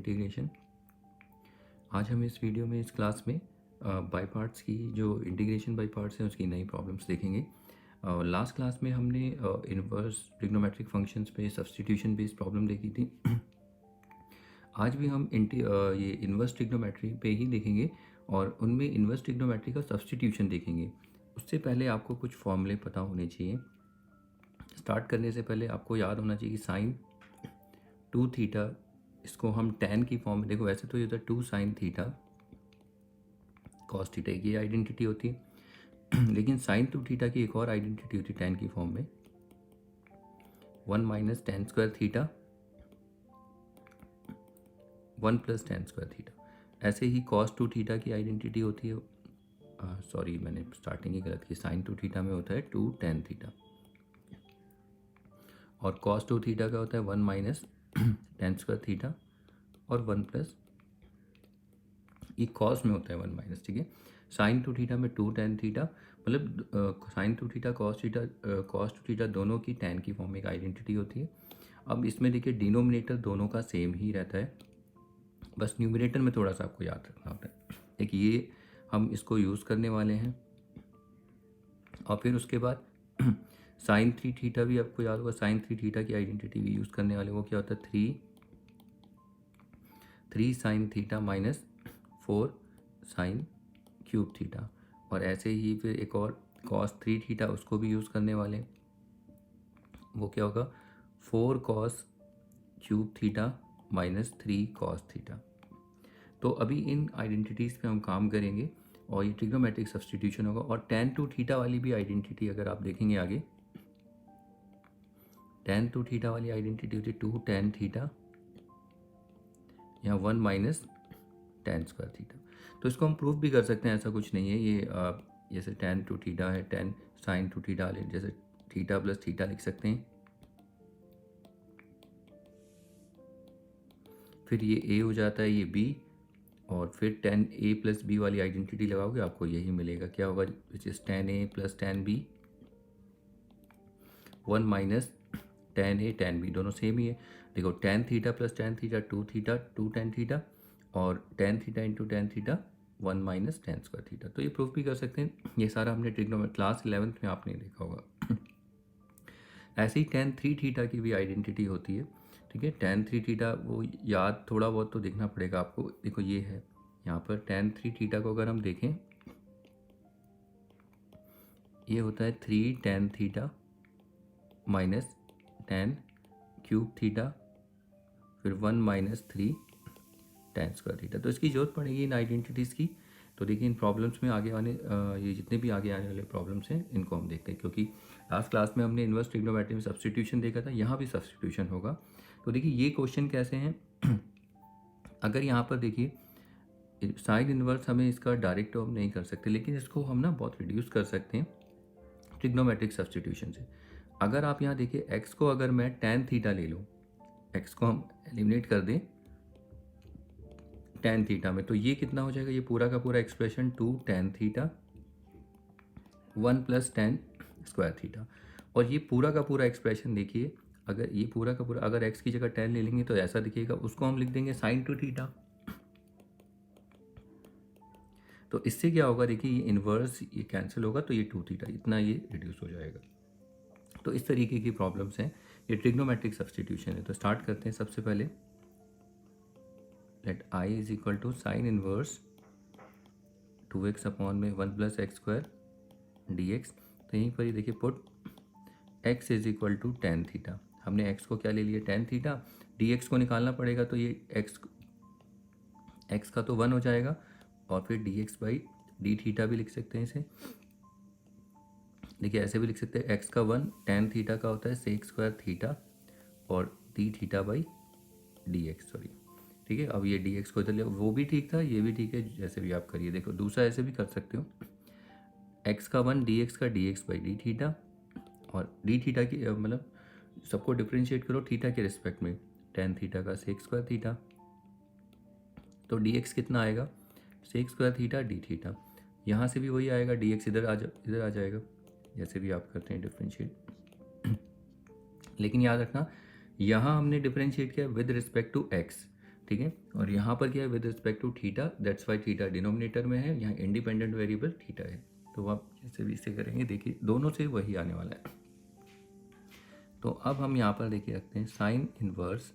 Integration. आज हम इस वीडियो में इस क्लास में बाय पार्ट्स की जो इंटीग्रेशन बाय पार्ट्स हैं उसकी नई प्रॉब्लम्स देखेंगे। लास्ट क्लास में हमने इनवर्स ट्रिग्नोमेट्रिक फंक्शंस पे सब्स्टिट्यूशन बेस्ड प्रॉब्लम देखी थी। आज भी हम ये इनवर्स ट्रिग्नोमेट्री पे ही देखेंगे और उनमें इनवर्स ट्रिग्नोमेट्री का सब्स्टिट्यूशन देखेंगे। उससे पहले आपको कुछ फॉर्मूले पता होने चाहिए। स्टार्ट करने से पहले आपको याद होना चाहिए कि साइन 2 थीटा, इसको हम tan की फॉर्म में, देखो वैसे तो ये होता है 2 sin थीटा cos थीटा की आइडेंटिटी होती है लेकिन sin 2 थीटा की एक और आइडेंटिटी होती है tan की फॉर्म में, 1 minus tan square theta 1 plus tan square theta. ऐसे ही cos 2 थीटा की आइडेंटिटी होती है, सॉरी मैंने स्टार्टिंग ही गलत की, sin 2 थीटा में होता है 2 tan थीटा और cos 2 थीटा का होता है 1 माइनस tan स्क्वायर थीटा और 1 प्लस, ये कॉस में होता है 1 माइनस, ठीक है। साइन 2 थीटा में 2 tan थीटा, मतलब sine 2 theta cos two theta दोनों की tan की फॉर्म में एक आइडेंटिटी होती है। अब इसमें देखिए डिनोमिनेटर दोनों का सेम ही रहता है, बस न्यूमिनेटर में थोड़ा सा आपको याद रखना होता है। एक ये हम इसको यूज़ करने वाले हैं और फिर उसके बाद साइन 3 थीटा भी आपको याद होगा, साइन 3 थीटा की आइडेंटिटी भी यूज़ करने वाले, वो क्या होता है 3 sine theta minus 4 sine cube theta. और ऐसे ही फिर एक और cos 3 थीटा, उसको भी यूज़ करने वाले, वो क्या होगा 4 cos cube theta minus 3 cos theta. तो अभी इन आइडेंटिटीज़ पे हम काम करेंगे और ये ट्रिग्नोमेट्रिक सब्स्टिट्यूशन होगा। और tan 2 थीटा वाली भी आइडेंटिटी अगर आप देखेंगे आगे, tan 2 थीटा वाली आइडेंटिटी होती है 2 tan थीटा, यहाँ 1 माइनस tan स्क्वायर थीटा। तो इसको हम प्रूफ भी कर सकते हैं, ऐसा कुछ नहीं है। ये जैसे tan 2 थीटा है, tan sin 2 थीटा, जैसे थीटा प्लस थीटा लिख सकते हैं। फिर ये a हो जाता है, ये b, और फिर tan a प्लस b वाली आइडेंटिटी लगाओगे आपको यही मिलेगा, क्या होगा, which is tan a plus tan b, 1 minus tan a tan b, दोनों सेम ही है। देखो tan theta plus tan theta 2 theta 2 tan theta, और tan theta into tan theta 1 minus tan square theta. तो ये प्रूफ भी कर सकते हैं। ये सारा हमने ट्रिग्नोमेट्री क्लास 11th में आपने देखा होगा। ऐसे ही tan 3 थीटा की भी आइडेंटिटी होती है, ठीक है। tan 3 थीटा वो याद थोड़ा बहुत तो देखना पड़ेगा आपको। देखो ये है यहाँ पर tan 3 थीटा को अगर हम देखें, ये होता है 3 tan theta minus tan cube theta, फिर 1 माइनस 3 tan स्क्वायर थीटा। तो इसकी जरूरत पड़ेगी इन आइडेंटिटीज़ की। तो देखिए इन प्रॉब्लम्स में आगे आने ये जितने भी आगे आने वाले प्रॉब्लम्स हैं इनको हम देखते हैं, क्योंकि लास्ट क्लास में हमने इनवर्स ट्रिग्नोमेट्री में सब्स्टिट्यूशन देखा था, यहाँ भी सब्स्टिट्यूशन होगा। तो देखिए ये क्वेश्चन कैसे हैं अगर यहाँ पर देखिए साइन इनवर्स, हमें इसका डायरेक्ट तो हम नहीं कर सकते, लेकिन इसको हम ना बहुत रिड्यूस कर सकते हैं ट्रिग्नोमेट्रिक सब्स्टिट्यूशन से। अगर आप यहाँ देखिए एक्स को अगर मैं tan थीटा ले लूँ, एक्स को हम एलिमिनेट कर दें tan थीटा में, तो ये कितना हो जाएगा, ये पूरा का पूरा expression 2 tan theta 1 plus tan square theta. और ये पूरा का पूरा एक्सप्रेशन देखिए, अगर ये पूरा का पूरा अगर x की जगह tan ले लेंगे तो ऐसा दिखेगा, उसको हम लिख देंगे sin 2 थीटा। तो इससे क्या होगा, देखिए ये इन्वर्स ये कैंसिल होगा, तो ये 2 थीटा इतना ये रिड्यूस हो जाएगा। तो इस तरीके की प्रॉब्लम्स हैं, ये ट्रिग्नोमेट्रिक सब्स्टिट्यूशन है। तो स्टार्ट करते हैं। सबसे पहले let i is equal to sine inverse 2x upon में 1 प्लस एक्स स्क्वायर dx। तो यहीं पर ही देखिए put x is equal to tan theta, हमने x को क्या ले लिया tan थीटा, dx को निकालना पड़ेगा, तो ये x का तो 1 हो जाएगा, और फिर dx बाई डी थीटा भी लिख सकते हैं इसे। देखिए ऐसे भी लिख सकते हैं, x का 1 tan थीटा का होता है सेक स्क्वायर थीटा और D theta by d x, sorry, ठीक है। अब ये डी एक्स को इधर ले, वो भी ठीक था, ये भी ठीक है, जैसे भी आप करिए। देखो दूसरा ऐसे भी कर सकते हो, x का 1 dx का dx बाई डी थीटा, और डी थीटा की मतलब सबको डिफ्रेंशिएट करो थीटा के रिस्पेक्ट में, tan थीटा का सेक स्क्वायर थीटा, तो dx कितना आएगा sec square theta D theta. यहाँ से भी वही आएगा, dx इधर आ जाएगा, जैसे भी आप करते हैं डिफ्रेंशिएट। लेकिन याद रखना यहाँ हमने डिफ्रेंशिएट किया विद रिस्पेक्ट टू x, ठीक है। और यहाँ पर क्या है, with respect to theta, that's why theta denominator में है, यहाँ इंडिपेंडेंट वेरिएबल थीटा है। तो आप जैसे भी इसे करेंगे देखिए दोनों से वही आने वाला है। तो अब हम यहाँ पर देखिए रखते हैं साइन इनवर्स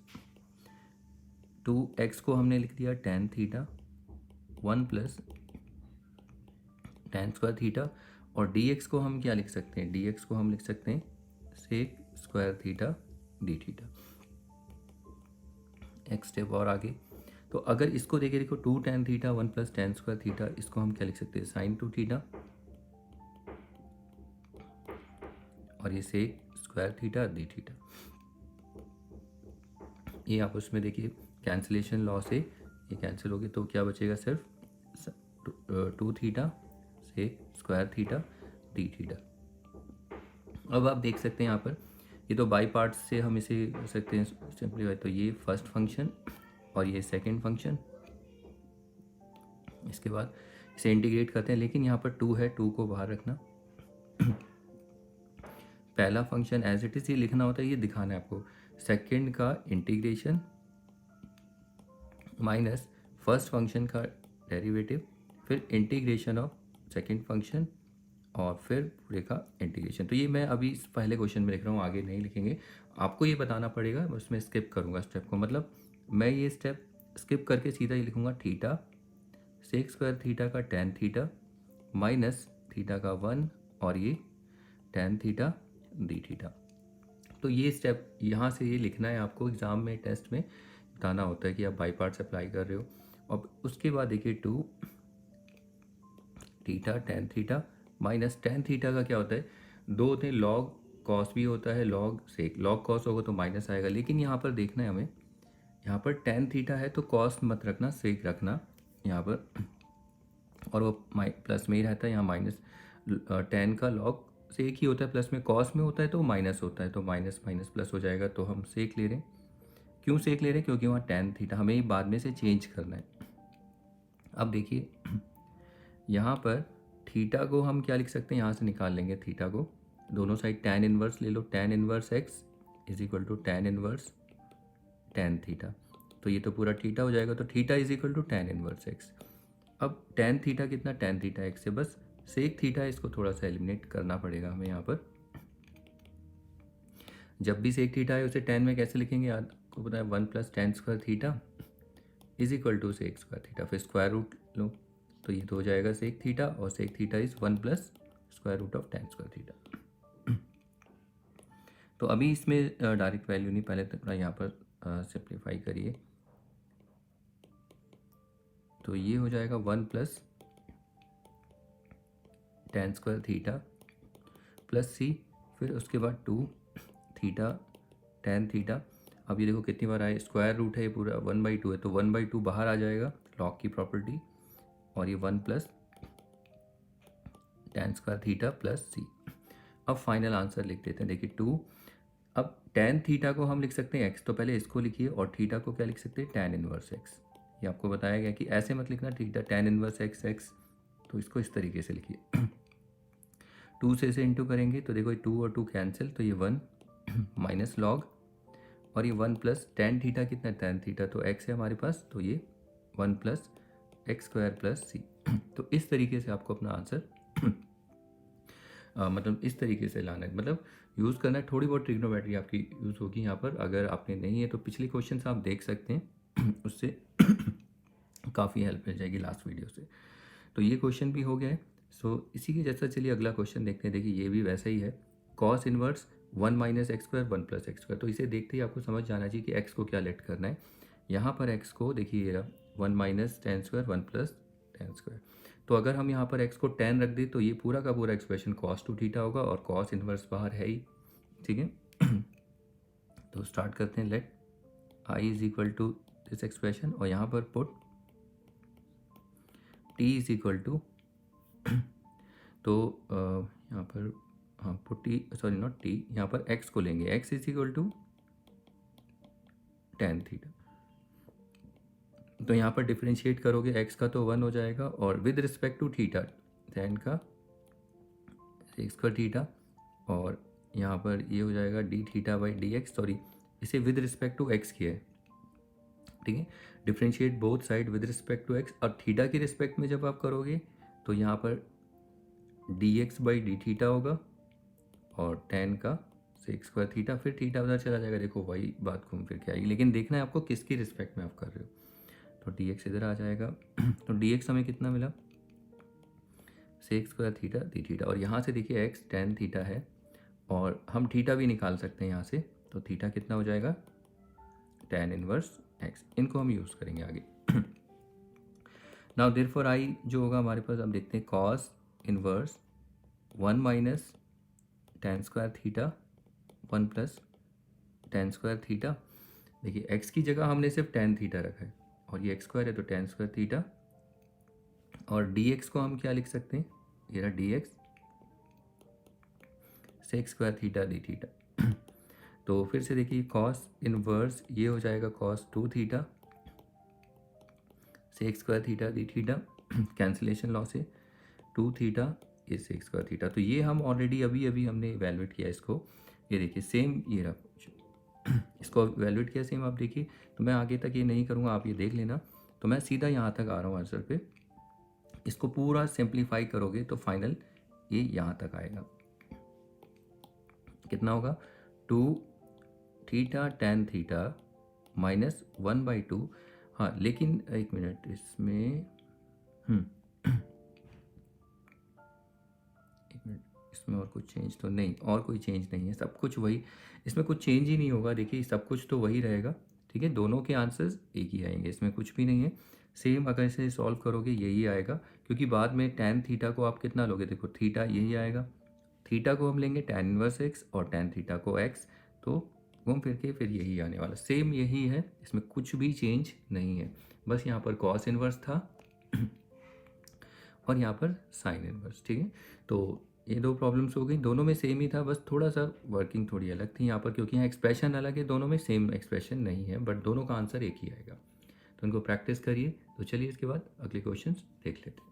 2x को हमने लिख दिया tan theta 1 plus tan square theta, और dx को हम क्या लिख सकते हैं, dx को हम लिख सकते हैं sec square theta D theta. एक स्टेप और आगे, तो अगर इसको देखें, देखो 2 tan theta 1 plus tan square theta, इसको हम क्या लिख सकते हैं साइन 2 थीटा, और ये sec square theta D theta. ये आप उसमें देखिए कैंसिलेशन लॉ से ये कैंसिल हो गए, तो क्या बचेगा सिर्फ 2 theta sec square theta D theta. अब आप देख सकते हैं यहाँ पर ये तो बाई पार्ट्स से हम इसे कर सकते हैं सिंपलीफाई, तो ये फर्स्ट फंक्शन और ये सेकंड फंक्शन, इसके बाद इसे इंटीग्रेट करते हैं, लेकिन यहाँ पर 2 है, 2 को बाहर रखना। पहला फंक्शन एज इट इज ये लिखना होता है, ये दिखाना है आपको, सेकंड का इंटीग्रेशन माइनस फर्स्ट फंक्शन का डेरिवेटिव, फिर इंटीग्रेशन ऑफ सेकंड फंक्शन, और फिर पूरे का इंटीग्रेशन। तो ये मैं अभी इस पहले क्वेश्चन में लिख रहा हूँ, आगे नहीं लिखेंगे, आपको ये बताना पड़ेगा, उसमें स्किप करूँगा स्टेप को, मतलब मैं ये स्टेप स्किप करके सीधा ये लिखूँगा थीटा सेक स्क्वायर थीटा का tan थीटा माइनस थीटा का 1 और ये tan थीटा डी थीटा। तो ये स्टेप यहाँ से ये लिखना है आपको, एग्ज़ाम में टेस्ट में बताना होता है कि आप बाई पार्ट्स अप्लाई कर रहे हो। और उसके बाद देखिए 2 theta tan theta minus tan theta का क्या होता है, दो होते हैं, लॉग कॉस भी होता है, लॉग सेक, लॉग कॉस होगा तो माइनस आएगा, लेकिन यहाँ पर देखना है हमें, यहाँ पर tan थीटा है तो कॉस मत रखना, सेक रखना यहाँ पर, और वो प्लस में ही रहता है, यहाँ माइनस tan का लॉग सेक ही होता है, प्लस में कॉस में होता है तो माइनस होता है, तो माइनस माइनस प्लस हो जाएगा, तो हम सेक ले रहे हैं। क्यों सेक ले रहे हैं, क्योंकि वहाँ tan थीटा हमें ही बाद में से चेंज करना है। अब देखिए यहाँ पर थीटा को हम क्या लिख सकते हैं, यहाँ से निकाल लेंगे थीटा को, दोनों साइड tan इनवर्स ले लो, tan inverse x is equal to tan inverse tan theta, तो ये तो पूरा थीटा हो जाएगा, तो theta is equal to tan inverse x। अब tan थीटा कितना, tan थीटा x से बस सेक थीटा, इसको थोड़ा सा एलिमिनेट करना पड़ेगा हमें यहाँ पर। जब भी सेक थीटा है उसे tan में कैसे लिखेंगे, आपको पता है 1 plus tan square theta is equal to sec square theta, फिर स्क्वायर रूट लो, तो ये तो हो जाएगा सेक थीटा, और sec theta is 1 plus square root of tan square theta. तो अभी इसमें डायरेक्ट वैल्यू नहीं, पहले थोड़ा यहाँ पर सिंप्लीफाई करिए, तो ये हो जाएगा 1 plus tan square theta plus C, फिर उसके बाद 2 थीटा tan थीटा। अब ये देखो कितनी बार आए, स्क्वायर रूट है ये पूरा 1/2 है, तो 1/2 बाहर आ जाएगा, लॉग की प्रॉपर्टी, और ये 1 plus tan square theta plus सी। अब फाइनल आंसर लिख देते हैं, देखिए 2, अब tan थीटा को हम लिख सकते हैं x, तो पहले इसको लिखिए, और थीटा को क्या लिख सकते हैं tan इनवर्स x। ये आपको बताया गया कि ऐसे मत लिखना थीटा tan इनवर्स x, तो इसको इस तरीके से लिखिए। 2 से इसे इंटू करेंगे तो देखो 2 और 2 कैंसिल, तो ये 1 माइनस लॉग, और ये 1 प्लस tan थीटा कितना, tan थीटा तो x है हमारे पास, तो ये 1 plus x square plus c. तो इस तरीके से आपको अपना आंसर मतलब इस तरीके से लाना है, मतलब यूज़ करना है, थोड़ी बहुत ट्रिग्नोमेट्री आपकी यूज़ होगी यहाँ पर, अगर आपने नहीं है तो पिछले क्वेश्चन आप देख सकते हैं, उससे काफ़ी हेल्प मिल जाएगी लास्ट वीडियो से। तो ये क्वेश्चन भी हो गया है। सो इसी के जैसा चलिए अगला क्वेश्चन देखते हैं। देखिए ये भी वैसा ही है, cos inverse 1 minus x square 1 plus x square. तो इसे देखते ही आपको समझ जाना चाहिए कि एक्स को क्या लेट करना है। यहाँ पर एक्स को देखिए ये रहा 1 minus ten square 1 plus ten square. तो अगर हम यहाँ पर एक्स को 10 रख दें तो ये पूरा का पूरा एक्सप्रेशन कॉस 2 थीटा होगा, और कॉस इनवर्स बाहर है ही, ठीक है। तो स्टार्ट करते हैं, let I is equal to this expression, और यहाँ पर put T is equal to, तो यहाँ पर हाँ put t, sorry not t, यहाँ पर एक्स को लेंगे, x is equal to tan theta. तो यहाँ पर डिफ्रेंशिएट करोगे एक्स का तो 1 हो जाएगा, और with respect to theta tan का एक्स का थीटा, और यहाँ पर ये हो जाएगा d theta by d x, sorry इसे विद रिस्पेक्ट टू एक्स किया है, ठीक है। Differentiate both side with respect to x, और थीटा के रिस्पेक्ट में जब आप करोगे तो यहाँ पर d x by d theta होगा और टेन का सेक स्क्वायर थीटा, फिर थीटा उधर चला जाएगा, देखो वही बात घूम फिर के आएगी, लेकिन देखना है आपको किसकी रिस्पेक्ट में आप कर रहे हो। तो डी एक्स इधर आ जाएगा तो डी एक्स हमें कितना मिला, sec square theta D theta, और यहाँ से देखिए एक्स टेन थीटा है और हम थीटा भी निकाल सकते हैं यहाँ से, तो थीटा कितना हो जाएगा टेन इनवर्स एक्स, इनको हम यूज़ करेंगे आगे। नाउ देयरफॉर आई जो होगा हमारे पास, अब देखते हैं cos inverse 1 minus ten square theta 1 plus ten square theta. देखिए एक्स की जगह हमने सिर्फ टेन थीटा रखा है और ये एक्स स्क्वायर है तो टेन स्क्वायर थीटा, और डी एक्स को हम क्या लिख सकते हैं, ये रहा d x sec square theta D theta. तो फिर से देखिए कॉस इनवर्स ये हो जाएगा cos 2 theta sec square theta D theta, cancellation law से 2 थीटा ये सेक स्क्वायर थीटा। तो ये हम ऑलरेडी अभी अभी हमने इवेलुएट किया इसको, ये देखिए सेम ये रहा, इसको इवेलुएट किया सेम, आप देखिए। तो मैं आगे तक ये नहीं करूँगा, आप ये देख लेना। तो मैं सीधा यहाँ तक आ रहा हूँ आंसर पे, इसको पूरा सिंप्लीफाई करोगे तो फाइनल ये यहाँ तक आएगा, कितना होगा 2 थीटा टेन थीटा माइनस 1/2। हाँ लेकिन एक मिनट, इसमें एक मिनट, इसमें और कुछ चेंज तो नहीं, और कोई चेंज नहीं है, सब कुछ वही, इसमें कुछ चेंज ही नहीं होगा, देखिए सब कुछ तो वही रहेगा। ठीक है, दोनों के आंसर्स एक ही आएंगे, इसमें कुछ भी नहीं है, सेम अगर इसे सॉल्व करोगे यही आएगा, क्योंकि बाद में टेन थीटा को आप कितना लोगे, देखो थीटा यही आएगा, थीटा को हम लेंगे टेन इनवर्स एक्स और टेन थीटा को एक्स, तो घूम फिर के फिर यही आने वाला, सेम यही है, इसमें कुछ भी चेंज नहीं है, बस यहाँ पर कॉस इनवर्स था और यहाँ पर साइन इनवर्स। ठीक है, तो ये दो प्रॉब्लम्स हो गई, दोनों में सेम ही था, बस थोड़ा सा वर्किंग थोड़ी अलग थी यहाँ पर, क्योंकि यहाँ एक्सप्रेशन अलग है, दोनों में सेम एक्सप्रेशन नहीं है, बट दोनों का आंसर एक ही आएगा। तो इनको प्रैक्टिस करिए। तो चलिए इसके बाद अगले क्वेश्चन देख लेते हैं।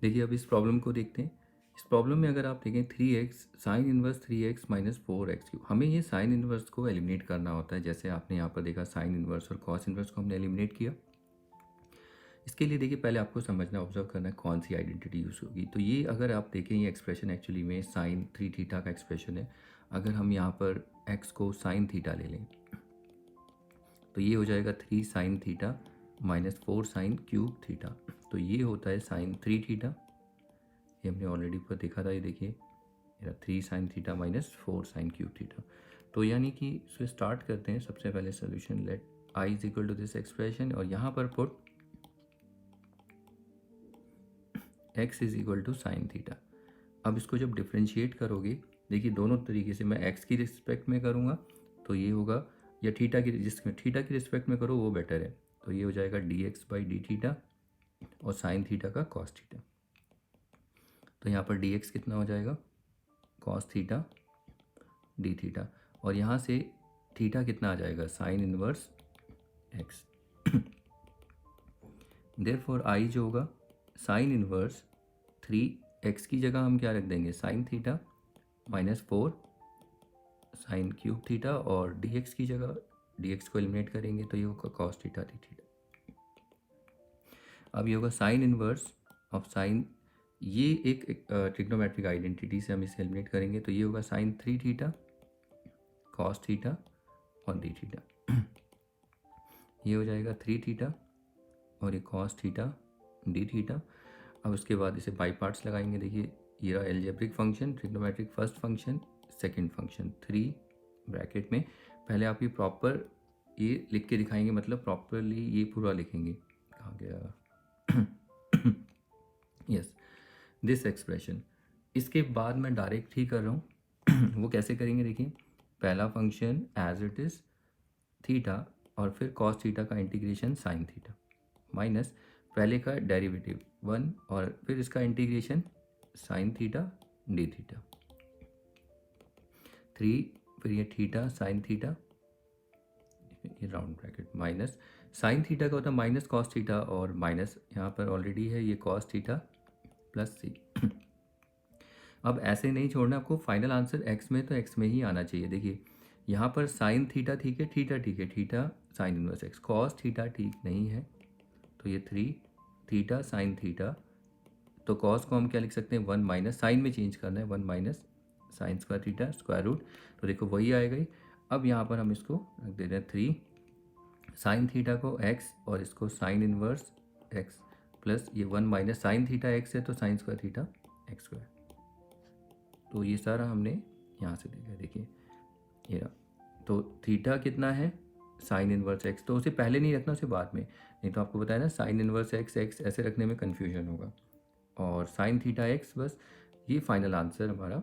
देखिए अब इस प्रॉब्लम को देखते हैं। इस प्रॉब्लम में अगर आप देखें 3x sine inverse 3x minus 4x3, हमें ये साइन इनवर्स को एलिमिनेट करना होता है, जैसे आपने यहाँ पर देखा साइन इनवर्स और कॉस इनवर्स को हमने एलिमिनेट किया। इसके लिए देखिए पहले आपको समझना, ऑब्जर्व करना है कौन सी आइडेंटिटी यूज़ होगी। तो ये अगर आप देखें ये एक्सप्रेशन एक्चुअली में साइन 3 थीटा का एक्सप्रेशन है, अगर हम यहाँ पर x को साइन थीटा ले लें तो ये हो जाएगा 3 sine theta minus 4 sine cube theta, तो ये होता है साइन 3 थीटा, ये हमने ऑलरेडी ऊपर देखा था, ये देखिए मेरा 3 sine theta minus 4 sine cube theta. तो यानी कि इसे स्टार्ट करते हैं, सबसे पहले solution let I is equal to this expression, और यहाँ पर put x is equal to sine theta. अब इसको जब डिफ्रेंशिएट करोगे, देखिए दोनों तरीके से, मैं x की रिस्पेक्ट में करूँगा तो ये होगा, या थीटा की, जिसमें थीटा की रिस्पेक्ट में करो वो बेटर है, तो ये हो जाएगा D x by d theta और साइन थीटा का कॉस थीटा। तो यहाँ पर डी एक्स कितना हो जाएगा कॉस थीटा डी थीटा, और यहाँ से थीटा कितना आ जाएगा sine inverse x. Therefore I जो होगा साइन इनवर्स 3x की जगह हम क्या रख देंगे sign theta minus 4 sine cube theta, और dx की जगह dx को एलिमिनेट करेंगे तो ये होगा कॉस थीटा डी थीटा। अब ये होगा साइन इनवर्स ऑफ साइन, ये एक ट्रिग्नोमेट्रिक आइडेंटिटी से हम इसे एलिमिनेट करेंगे, तो ये होगा साइन 3 थीटा कॉस थीटा और डी थीटा, ये हो जाएगा 3 थीटा और ये कॉस थीटा डी थीटा। अब उसके बाद इसे बाई पार्ट्स लगाएंगे, देखिए ये रहा algebraic function, trigonometric first function second function, 3 bracket में, पहले आप ये प्रॉपर ये लिख के दिखाएंगे, मतलब प्रॉपरली ये पूरा लिखेंगे, कहाँ गया यस दिस एक्सप्रेशन। इसके बाद मैं डायरेक्ट ही कर रहा हूँ वो कैसे करेंगे, देखिए पहला function as it is theta और फिर कॉस थीटा का इंटीग्रेशन साइन थीटा माइनस पहले का डेरिवेटिव 1 और फिर इसका integration sine theta D theta 3, फिर ये थीटा साइन थीटा, ये round bracket minus sine theta का होता है माइनस कॉस थीटा, और माइनस यहाँ पर ऑलरेडी है ये कॉस थीटा प्लस सी। अब ऐसे नहीं छोड़ना आपको, फाइनल आंसर x में तो x में ही आना चाहिए। देखिए यहाँ पर साइन थीटा ठीक है, थीटा ठीक है, theta sine inverse x. Cos theta ठीक नहीं है, तो ये 3 थीटा साइन थीटा, तो कॉस को हम क्या लिख सकते हैं 1 माइनस, साइन में चेंज करना है 1 minus sine square theta square root, तो देखो वही आएगा ही। अब यहाँ पर हम इसको रख दे रहे हैं 3 साइन थीटा को x और इसको साइन इनवर्स x प्लस ये 1 माइनस साइन थीटा x है तो sign square theta x square. तो ये सारा हमने यहाँ से देखा, देखिए ये रहा। तो थीटा कितना है साइन इनवर्स x, तो उसे पहले नहीं रखना, उसे बाद में, नहीं तो आपको बताया ना साइन इनवर्स x ऐसे रखने में कन्फ्यूजन होगा, और साइन थीटा x बस ये फाइनल आंसर हमारा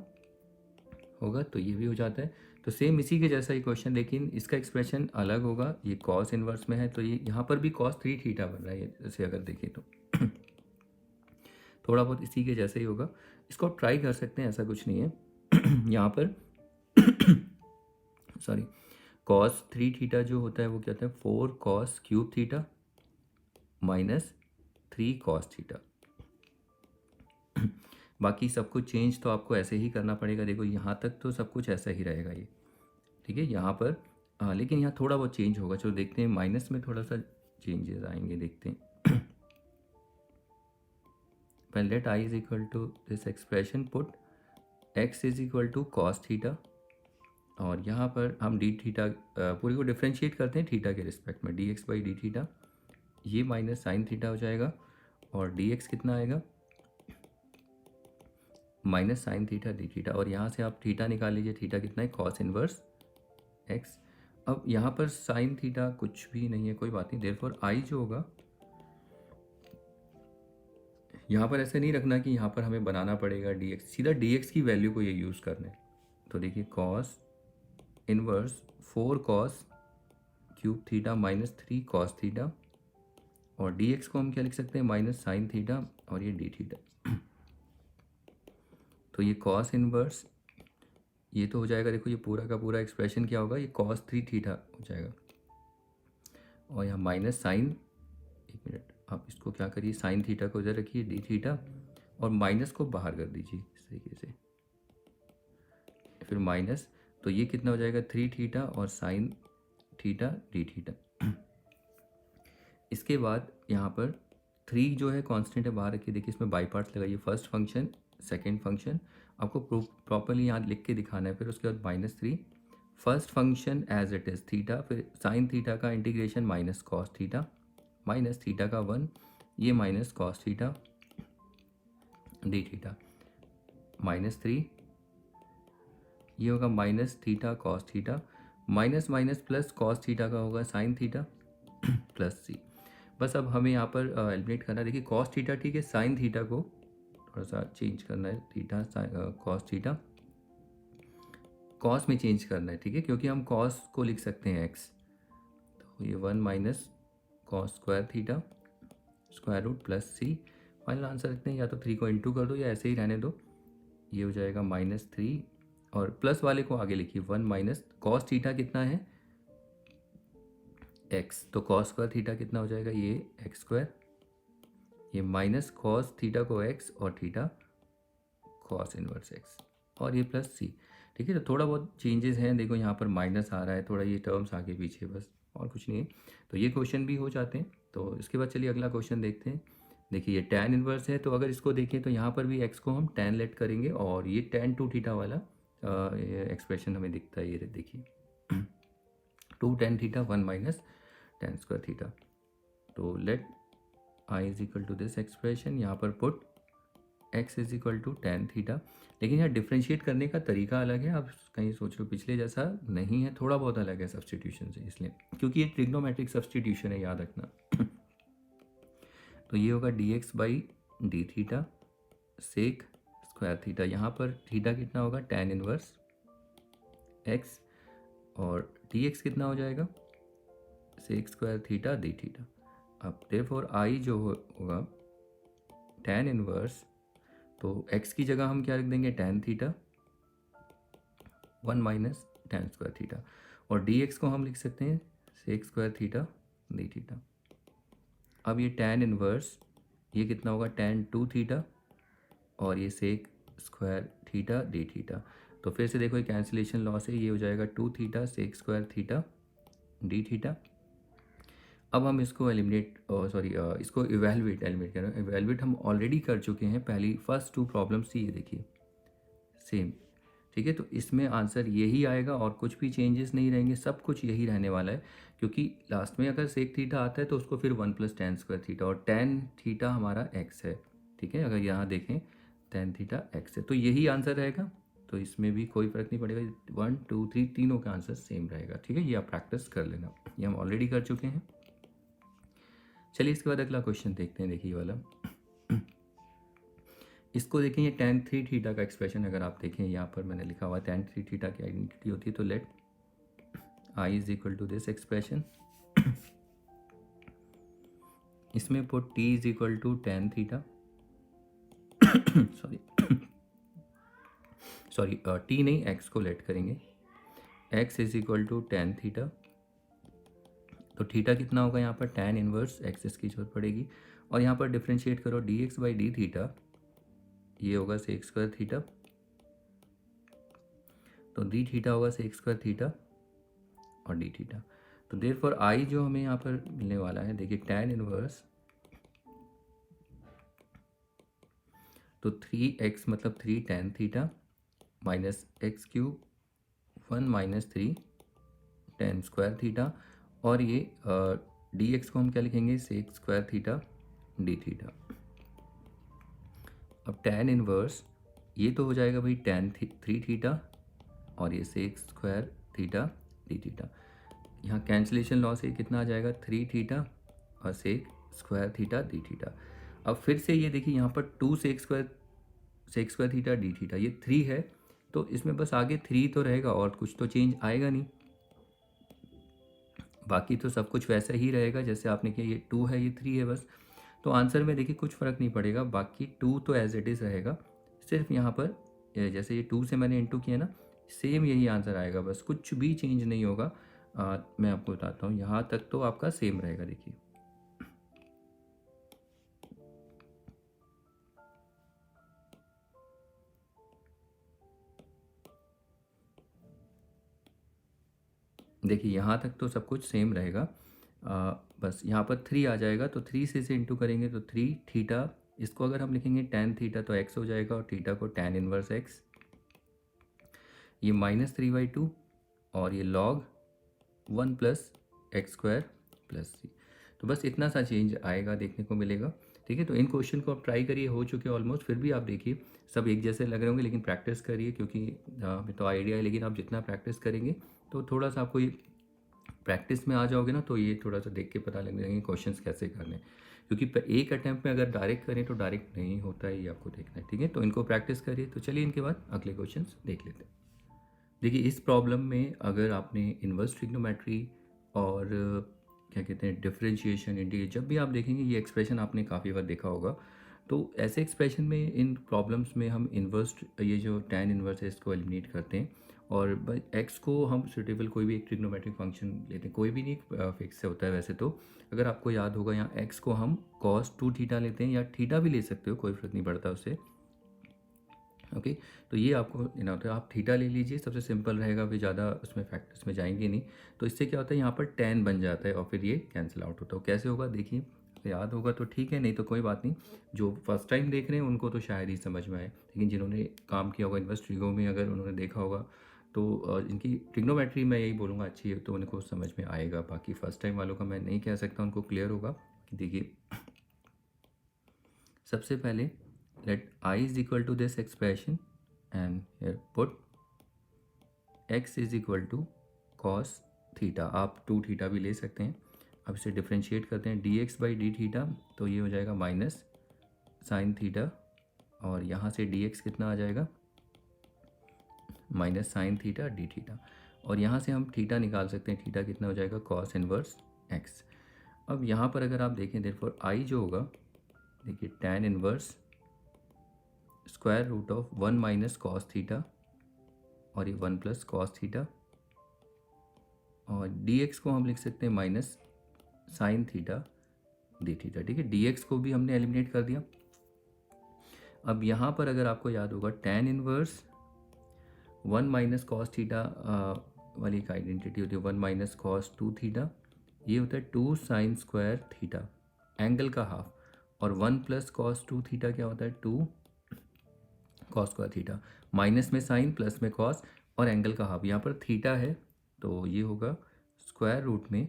होगा। तो ये भी हो जाता है। तो सेम इसी के जैसा ही क्वेश्चन, लेकिन इसका एक्सप्रेशन अलग होगा, ये कॉस इनवर्स में है, तो ये यहाँ पर भी कॉस 3 थीटा बन रहा है जैसे अगर देखें तो थोड़ा बहुत इसी के जैसा ही होगा। इसको आप ट्राई कर सकते हैं, ऐसा कुछ नहीं है यहाँ पर सॉरी, कॉस 3 थीटा जो होता है वो क्या होता है 4 cos cube theta minus 3 cos theta. बाकी सब कुछ चेंज तो आपको ऐसे ही करना पड़ेगा। देखो यहाँ तक तो सब कुछ ऐसा ही रहेगा ये, ठीक है। यहाँ पर लेकिन यहाँ थोड़ा बहुत चेंज होगा, चलो देखते हैं, माइनस में थोड़ा सा चेंजेस आएंगे, देखते हैं। पहले let I is equal to this expression, put x is equal to cos theta, और यहाँ पर हम डी थीटा पूरी को डिफ्रेंशिएट करते हैं थीटा के रिस्पेक्ट में, D x by d theta, ये माइनस साइन थीटा हो जाएगा, और डी एक्स कितना आएगा minus sine theta D theta, और यहाँ से आप थीटा निकाल लीजिए, थीटा कितना है कॉस इनवर्स एक्स। अब यहाँ पर साइन थीटा कुछ भी नहीं है, कोई बात नहीं, देयरफॉर आई जो होगा यहाँ पर ऐसे नहीं रखना कि यहाँ पर हमें बनाना पड़ेगा डी एक्स, सीधा डी एक्स की वैल्यू को ये यूज़ करना है। तो देखिए cos inverse 4 cos cube theta minus 3 cos theta, और डी एक्स को हम क्या लिख सकते हैं माइनस साइन थीटा, और ये डी थीटा। तो ये कॉस इनवर्स ये तो हो जाएगा, देखो ये पूरा का पूरा एक्सप्रेशन क्या होगा, ये कॉस 3 थीटा हो जाएगा, और यहाँ माइनस साइन, एक मिनट आप इसको क्या करिए, साइन थीटा को इधर रखिए डी थीटा, और माइनस को बाहर कर दीजिए इस तरीके से, फिर माइनस, तो ये कितना हो जाएगा 3 थीटा और साइन थीटा डी थीटा। इसके बाद यहाँ पर 3 जो है कांस्टेंट है, बाहर रखिए, देखिए इसमें बाई पार्ट्स लगाइए, फर्स्ट फंक्शन सेकेंड फंक्शन आपको प्रॉपरली यहाँ लिख के दिखाना है, फिर उसके बाद -3 first function as it is theta, फिर साइन थीटा का integration minus cos theta, minus theta का 1, ये minus cos theta D theta, -3 ये होगा minus theta cos theta, minus minus plus cos theta का होगा साइन थीटा प्लस सी। बस अब हमें यहाँ पर एलिमिनेट करना है। देखिए कॉस थीटा ठीक है, साइन थीटा को थोड़ा सा चेंज करना है, थीटा कॉस थीटा कॉस में चेंज करना है, ठीक है, क्योंकि हम कॉस को लिख सकते हैं एक्स, तो ये 1 minus cos square theta square root plus सी। फाइनल आंसर रखते हैं, या तो 3 को इंटू कर दो या ऐसे ही रहने दो, ये हो जाएगा -3, और प्लस वाले को आगे लिखिए 1 माइनस कॉस थीटा कितना है एक्स, तो कॉस स्क्वायर थीटा कितना हो जाएगा ये एक्स स्क्वायर, ये माइनस कॉस थीटा को एक्स और थीटा कॉस इनवर्स एक्स, और ये प्लस सी, ठीक है। तो थोड़ा बहुत चेंजेस हैं, देखो यहाँ पर माइनस आ रहा है, थोड़ा ये टर्म्स आगे पीछे, बस और कुछ नहीं है। तो ये क्वेश्चन भी हो जाते हैं। तो इसके बाद चलिए अगला क्वेश्चन देखते हैं। देखिए ये tan इनवर्स है, तो अगर इसको देखें तो यहाँ पर भी x को हम tan लेट करेंगे, और ये tan 2 थीटा वाला एक्सप्रेशन हमें दिखता है, ये देखिए 2 tan theta 1 minus tan square theta. तो let i is equal to this expression, यहाँ पर put x is equal to tan theta, लेकिन यहाँ डिफ्रेंशिएट करने का तरीका अलग है, आप कहीं सोच लो पिछले जैसा नहीं है, थोड़ा बहुत अलग है सब्सटीट्यूशन से, इसलिए क्योंकि ये ट्रिग्नोमेट्रिक सब्सटीट्यूशन है, याद रखना। तो ये होगा dx by d theta sec square theta, यहाँ पर थीटा कितना होगा tan इनवर्स x, और dx कितना हो जाएगा sec square theta D theta. अब देयरफॉर आई जो होगा tan इनवर्स, तो x की जगह हम क्या रख देंगे tan theta 1 minus tan square theta, और dx को हम लिख सकते हैं sec square theta D theta. अब ये tan इनवर्स ये कितना होगा tan 2 थीटा, और ये sec square theta D theta. तो फिर से देखो ये कैंसिलेशन लॉस है, ये हो जाएगा 2 theta sec square theta D theta, अब हम इसको इसको एलिमिनेट कर रहे हैं। इवेलुएट हम ऑलरेडी कर चुके हैं, पहली फर्स्ट 2 प्रॉब्लम्स थी, ये देखिए सेम। ठीक है, तो इसमें आंसर यही आएगा और कुछ भी चेंजेस नहीं रहेंगे, सब कुछ यही रहने वाला है, क्योंकि लास्ट में अगर सेक थीटा आता है तो उसको फिर 1 + tan² थीटा, और tan थीटा हमारा x है। ठीक है, अगर यहाँ देखें tan थीटा x है, तो यही आंसर रहेगा, तो इसमें भी कोई फ़र्क नहीं पड़ेगा। 1 2 3 तीनों का आंसर सेम रहेगा। ठीक है, ये आप प्रैक्टिस कर लेना, ये हम ऑलरेडी कर चुके हैं। चलिए इसके बाद अगला क्वेश्चन देखते हैं। देखिए वाला इसको देखें, ये tan3 थीटा का एक्सप्रेशन अगर आप देखें, यहाँ पर मैंने लिखा हुआ tan3 थीटा की आइडेंटिटी होती है, तो let I is equal to this expression, इसमें put t is equal to tan theta sorry t नहीं, x को लेट करेंगे, x is equal to tan theta, तो थीटा कितना होगा यहाँ पर tan इनवर्स x, इसकी जरूरत पड़ेगी, और यहाँ पर डिफ्रेंशिएट करो dx/d थीटा, ये होगा sec² थीटा, तो d थीटा होगा sec² थीटा और d थीटा। तो देयरफॉर I जो हमें यहाँ पर मिलने वाला है, देखिए tan इनवर्स, तो 3x मतलब 3 tan theta minus x³ 1 - 3 tan² theta, और ये dx को हम क्या लिखेंगे, sec² थीटा d थीटा। अब tan इनवर्स ये तो हो जाएगा भाई tan3 थीटा और ये sec² थीटा d थीटा, यहाँ कैंसिलेशन लॉ से कितना आ जाएगा 3 थीटा और sec² थीटा d थीटा। अब फिर से ये देखिए यहाँ पर 2 sec² थीटा d थीटा, ये 3 है, तो इसमें बस आगे 3 तो रहेगा और कुछ तो चेंज आएगा नहीं, बाकी तो सब कुछ वैसा ही रहेगा जैसे आपने किया, ये 2 है, ये 3 है बस। तो आंसर में देखिए कुछ फ़र्क नहीं पड़ेगा, बाकी 2 तो एज इट इज़ रहेगा, सिर्फ यहाँ पर जैसे ये 2 से मैंने इंटू किया ना, सेम यही आंसर आएगा, बस कुछ भी चेंज नहीं होगा। मैं आपको बताता हूँ, यहाँ तक तो आपका सेम रहेगा। देखिए देखिए यहाँ तक तो सब कुछ सेम रहेगा, बस यहाँ पर 3 आ जाएगा, तो 3 से इसे इंटू करेंगे तो 3 थीटा, इसको अगर हम लिखेंगे tan थीटा तो x हो जाएगा, और थीटा को tan इनवर्स x, ये -3/2 और ये log 1 + x² + c, तो बस इतना सा चेंज आएगा, देखने को मिलेगा। ठीक है, तो इन क्वेश्चन को आप ट्राई करिए, हो चुके ऑलमोस्ट, फिर भी आप देखिए सब एक जैसे लग रहे होंगे, लेकिन प्रैक्टिस करिए, क्योंकि हमें तो आइडिया है, लेकिन आप जितना प्रैक्टिस करेंगे तो थोड़ा सा आपको ये प्रैक्टिस में आ जाओगे ना, तो ये थोड़ा सा देख के पता लगने लगेंगे क्वेश्चंस कैसे करने हैं, क्योंकि एक अटैम्प्ट में अगर डायरेक्ट करें तो डायरेक्ट नहीं होता है, ये आपको देखना है। ठीक है, तो इनको प्रैक्टिस करिए। तो चलिए इनके बाद अगले क्वेश्चंस देख लेते हैं। देखिए इस प्रॉब्लम में अगर आपने इन्वर्स ट्रिग्नोमेट्री और क्या कहते हैं डिफरेंशिएशन इंटीग्रेशन, जब भी आप देखेंगे ये एक्सप्रेशन आपने काफ़ी बार देखा होगा, तो ऐसे एक्सप्रेशन में इन प्रॉब्लम्स में हम इन्वर्स, ये जो tan इन्वर्स है इसको एलिमिनेट करते हैं, और x को हम सुटेबल कोई भी एक ट्रिग्नोमेट्रिक फंक्शन लेते हैं, कोई भी नहीं फिक्स से होता है वैसे तो। अगर आपको याद होगा, यहाँ x को हम cos 2 थीटा लेते हैं, या थीटा भी ले सकते हो, कोई फ़र्क नहीं पड़ता उससे। ओके, तो ये आपको लेना होता है, आप थीटा ले लीजिए, सबसे सिंपल रहेगा, फिर ज़्यादा उसमें फैक्टर्स में जाएंगे नहीं। तो इससे क्या होता है, यहाँ पर tan बन जाता है और फिर ये कैंसिल आउट होता है। कैसे होगा देखिए, याद होगा तो ठीक है, नहीं तो कोई बात नहीं, जो फर्स्ट टाइम देख रहे हैं उनको तो शायद ही समझ में आए, लेकिन जिन्होंने काम किया होगा इन्वर्स ट्रिगो में, अगर उन्होंने देखा होगा तो इनकी ट्रिग्नोमेट्री मैं यही बोलूँगा अच्छी है, तो उनको समझ में आएगा। बाकी फ़र्स्ट टाइम वालों का मैं नहीं कह सकता, उनको क्लियर होगा। देखिए सबसे पहले let I is equal to this expression and here put x is equal to cos theta, आप 2 थीटा भी ले सकते हैं। अब इसे डिफ्रेंशिएट करते हैं dx/d थीटा, तो ये हो जाएगा माइनस साइन थीटा, और यहाँ से dx कितना आ जाएगा, minus sine theta d theta, और यहाँ से हम थीटा निकाल सकते हैं, थीटा कितना हो जाएगा cos इनवर्स x। अब यहाँ पर अगर आप देखें, देयरफॉर I जो होगा, देखिए tan inverse square root of 1 - cos theta, और ये 1 + cos थीटा, और dx को हम लिख सकते हैं minus sine theta d theta. ठीक है, dx को भी हमने एलिमिनेट कर दिया। अब यहाँ पर अगर आपको याद होगा, tan इनवर्स 1 - cos थीटा वाली एक आइडेंटिटी होती है, 1 - cos 2 थीटा, ये होता है 2 साइन स्क्वायर थीटा, एंगल का हाफ, और 1 प्लस कॉस 2 थीटा क्या होता है 2 कॉस स्क्वायर थीटा, माइनस में साइन प्लस में कॉस और एंगल का हाफ। यहाँ पर थीटा है तो ये होगा स्क्वायर रूट में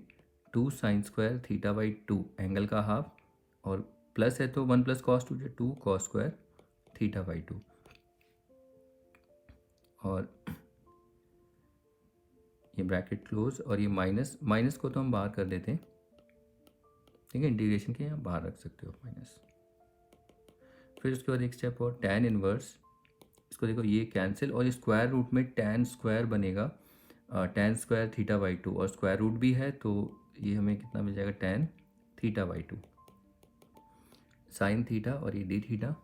2 sign square theta by 2 angle का हाफ, और प्लस है तो 1 plus cos 2 2 cos square theta by 2, और ये ब्रैकेट क्लोज, और ये माइनस, माइनस को तो हम बाहर कर देते हैं, ठीक है, इंटीग्रेशन के यहाँ बाहर रख सकते हो माइनस। फिर उसके बाद एक स्टेप और tan इनवर्स, इसको देखो ये कैंसिल, और ये स्क्वायर रूट में tan स्क्वायर बनेगा, tan स्क्वायर थीटा बाई 2, और स्क्वायर रूट भी है तो ये हमें कितना मिल जाएगा tan theta by 2 sine theta, और ये डी थीटा।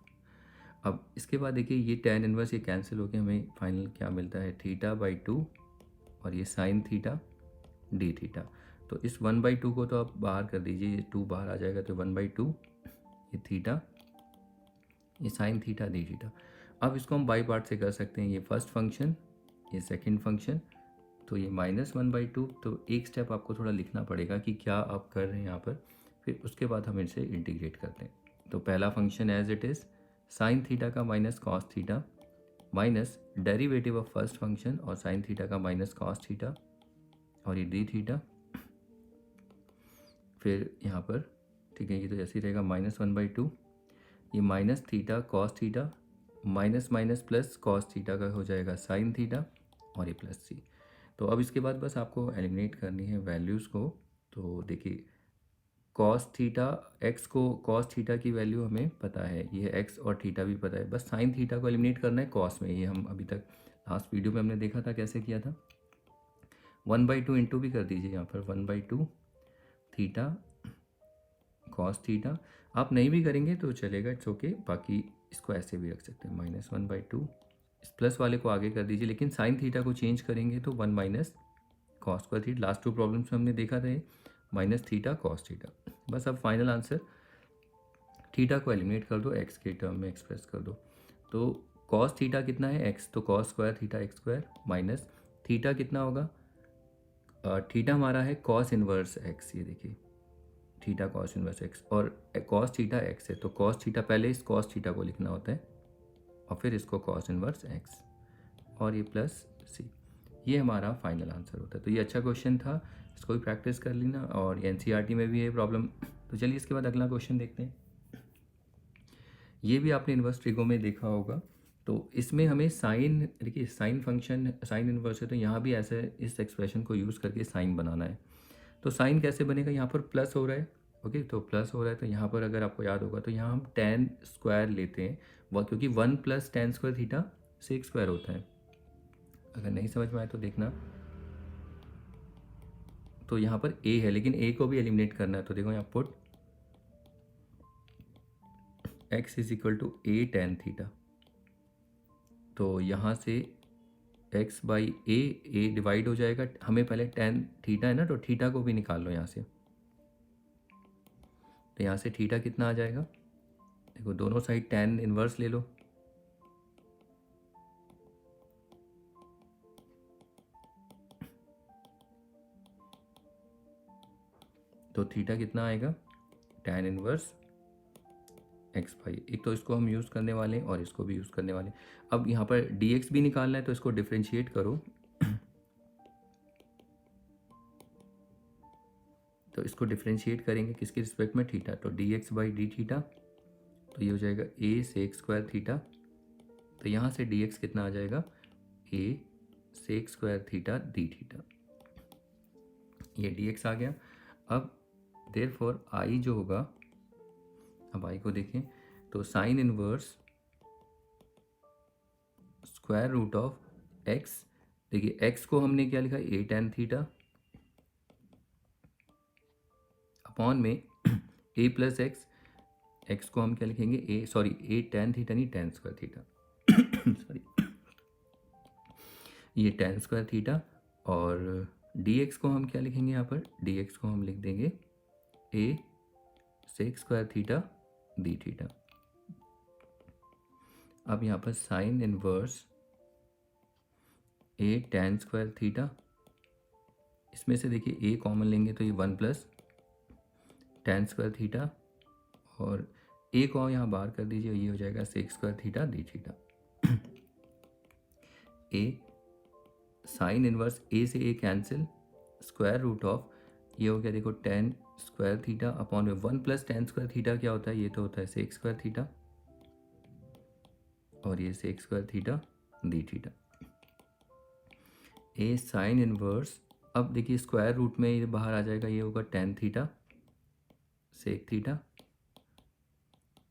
अब इसके बाद देखिए ये tan इनवर्स ये कैंसिल होकर हमें फाइनल क्या मिलता है थीटा बाई 2, और ये साइन थीटा डी थीटा। तो इस 1/2 को तो आप बाहर कर दीजिए, ये 2 बाहर आ जाएगा तो 1/2 ये थीटा, ये साइन थीटा डी थीटा। अब इसको हम बाई पार्ट से कर सकते हैं, ये फर्स्ट फंक्शन ये सेकंड फंक्शन, तो ये -1/2। तो एक स्टेप आपको थोड़ा लिखना पड़ेगा कि क्या आप कर रहे हैं यहाँ पर, फिर उसके बाद हम इसे इंटीग्रेट करते हैं। तो पहला function as it is sine theta का minus cos theta, minus derivative of first function और साइन थीटा का माइनस कॉस थीटा, और ये डी थीटा। फिर यहाँ पर ठीक है, ये तो जैसे ही रहेगा -1/2, ये minus theta cos theta, minus minus plus cos theta का हो जाएगा साइन थीटा, और ये प्लस सी। तो अब इसके बाद बस आपको एलिमिनेट करनी है वैल्यूज़ को। तो देखिए कॉस थीटा एक्स को, कॉस थीटा की वैल्यू हमें पता है, ये एक्स और थीटा भी पता है, बस साइन थीटा को एलिमिनेट करना है कॉस में। ये हम अभी तक लास्ट वीडियो में हमने देखा था कैसे किया था। 1/2 इंटू भी कर दीजिए यहाँ पर, 1/2 थीटा कॉस थीटा। आप नहीं भी करेंगे तो चलेगा, इट्स ओके। बाकी इसको ऐसे भी रख सकते हैं -1/2, इस प्लस वाले को आगे कर दीजिए, लेकिन साइन थीटा को चेंज करेंगे तो 1 minus cos square theta. Last 2 problems में हमने देखा था माइनस थीटा कॉस थीटा। बस अब फाइनल आंसर थीटा को एलिमिनेट कर दो, एक्स के टर्म में एक्सप्रेस कर दो। तो कॉस थीटा कितना है एक्स, तो cos square theta x square, minus theta कितना होगा, थीटा हमारा है कॉस इनवर्स एक्स, ये देखिए थीटा कॉस इनवर्स एक्स, और कॉस थीटा एक्स है तो कॉस थीटा पहले इस कॉस थीटा को लिखना होता है और फिर इसको कॉस इनवर्स एक्स, और ये प्लस सी। ये हमारा फाइनल आंसर होता है। तो ये अच्छा क्वेश्चन था, इसको भी प्रैक्टिस कर लेना, और ये एनसीईआरटी में भी है प्रॉब्लम। तो चलिए इसके बाद अगला क्वेश्चन देखते हैं। ये भी आपने इन्वर्स ट्रिगो में देखा होगा। तो इसमें हमें साइन, देखिए साइन फंक्शन साइन इन्वर्स है तो यहाँ भी ऐसे इस एक्सप्रेशन को यूज़ करके साइन बनाना है। तो साइन कैसे बनेगा, यहाँ पर प्लस हो रहा है, ओके, तो प्लस हो रहा है तो यहाँ पर अगर आपको याद होगा तो यहाँ हम tan स्क्वायर लेते हैं, वह क्योंकि 1 plus tan square theta sec square होता है। अगर नहीं समझ में आए तो देखना। तो यहाँ पर a है लेकिन a को भी एलिमिनेट करना है, तो देखो यहाँ put x is equal to a tan theta. तो यहाँ से x बाई a डिवाइड हो जाएगा, हमें पहले tan थीटा है ना तो थीटा को भी निकाल लो यहाँ से। तो यहाँ से थीटा कितना आ जाएगा, देखो दोनों साइड tan इनवर्स ले लो, तो थीटा कितना आएगा tan इनवर्स x बाई, एक तो इसको हम यूज़ करने वाले हैं और इसको भी यूज़ करने वाले हैं। अब यहाँ पर dx भी निकालना है तो इसको डिफ्रेंशिएट करो, तो इसको डिफ्रेंशिएट करेंगे किसके रिस्पेक्ट में, थीटा, तो dx बाई डी थीटा, तो ये हो जाएगा a सेक स्क्वायर थीटा। तो यहाँ से dx कितना आ जाएगा, a sec square theta D theta, ये dx आ गया। अब देयरफॉर i जो होगा, अब i को देखें तो sine inverse square root of x, देखिए x को हमने क्या लिखा, a tan थीटा अपॉन में a प्लस x को हम क्या लिखेंगे, a tan थीटा नहीं tan स्क्वायर थीटा सॉरी, ये tan स्क्वायर थीटा, और dx को हम क्या लिखेंगे, यहाँ पर dx को हम लिख देंगे a sec square theta D theta. अब यहाँ पर sine inverse a tan square theta, इसमें से देखिए a कॉमन लेंगे तो ये 1 प्लस tan स्क्वायर थीटा, और a को यहाँ बाहर कर दीजिए, ये हो जाएगा sec square theta D theta. a sine inverse a से a cancel, square root of ये हो गया देखो tan स्क्वायर थीटा अपॉन में 1 प्लस tan स्क्वायर थीटा क्या होता है, ये तो होता है सेक स्क्वायर थीटा, और ये sec square theta D theta. a sine inverse, अब देखिए स्क्वायर रूट में ये बाहर आ जाएगा, ये होगा tan theta sec theta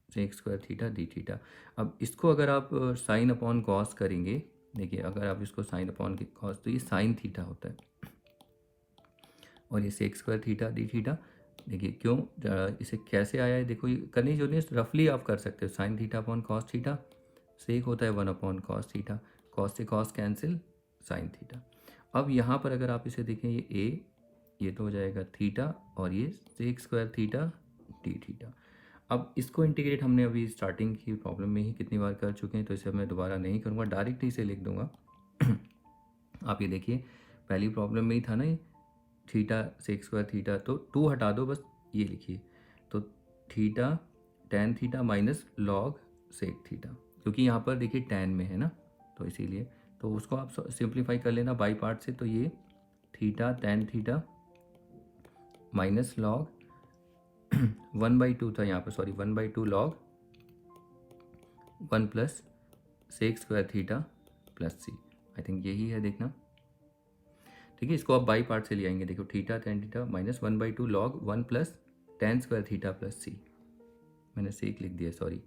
sec square theta D theta. अब इसको अगर आप साइन अपॉन कॉस करेंगे, देखिए अगर आप इसको साइन अपॉन कॉस तो ये साइन थीटा होता है, और ये sec square theta D theta. देखिए क्यों इसे कैसे आया है, देखो ये करने की जरूरत नहीं, रफली आप कर सकते हो। Sine theta upon cos theta, sec होता है 1 अपॉन कॉस थीटा, कॉस से कॉस कैंसिल, साइन थीटा। अब यहाँ पर अगर आप इसे देखें, ये a ये तो हो जाएगा थीटा, और ये sec square theta D theta. अब इसको इंटीग्रेट हमने अभी स्टार्टिंग की प्रॉब्लम में ही कितनी बार कर चुके हैं, तो इसे मैं दोबारा नहीं करूँगा, डायरेक्ट ही इसे लिख दूंगा। आप ये देखिए पहली प्रॉब्लम में ही था ना ये थीटा सेक स्क्वायर थीटा, तो 2 हटा दो बस, ये लिखिए तो theta tan theta minus log sec theta, क्योंकि यहाँ पर देखिए टैन में है ना, तो इसीलिए तो उसको आप सिंप्लीफाई कर लेना बाई पार्ट से, तो ये theta tan theta minus log 1/2 था यहाँ पर, sorry 1/2 log 1 plus sec square theta plus C, I think यही है देखना। ठीक है, इसको आप बाई पार्ट से ले आएंगे, देखो theta tan theta minus 1/2 log 1 plus tan square theta plus C, मैंने सेक लिख दिया सॉरी,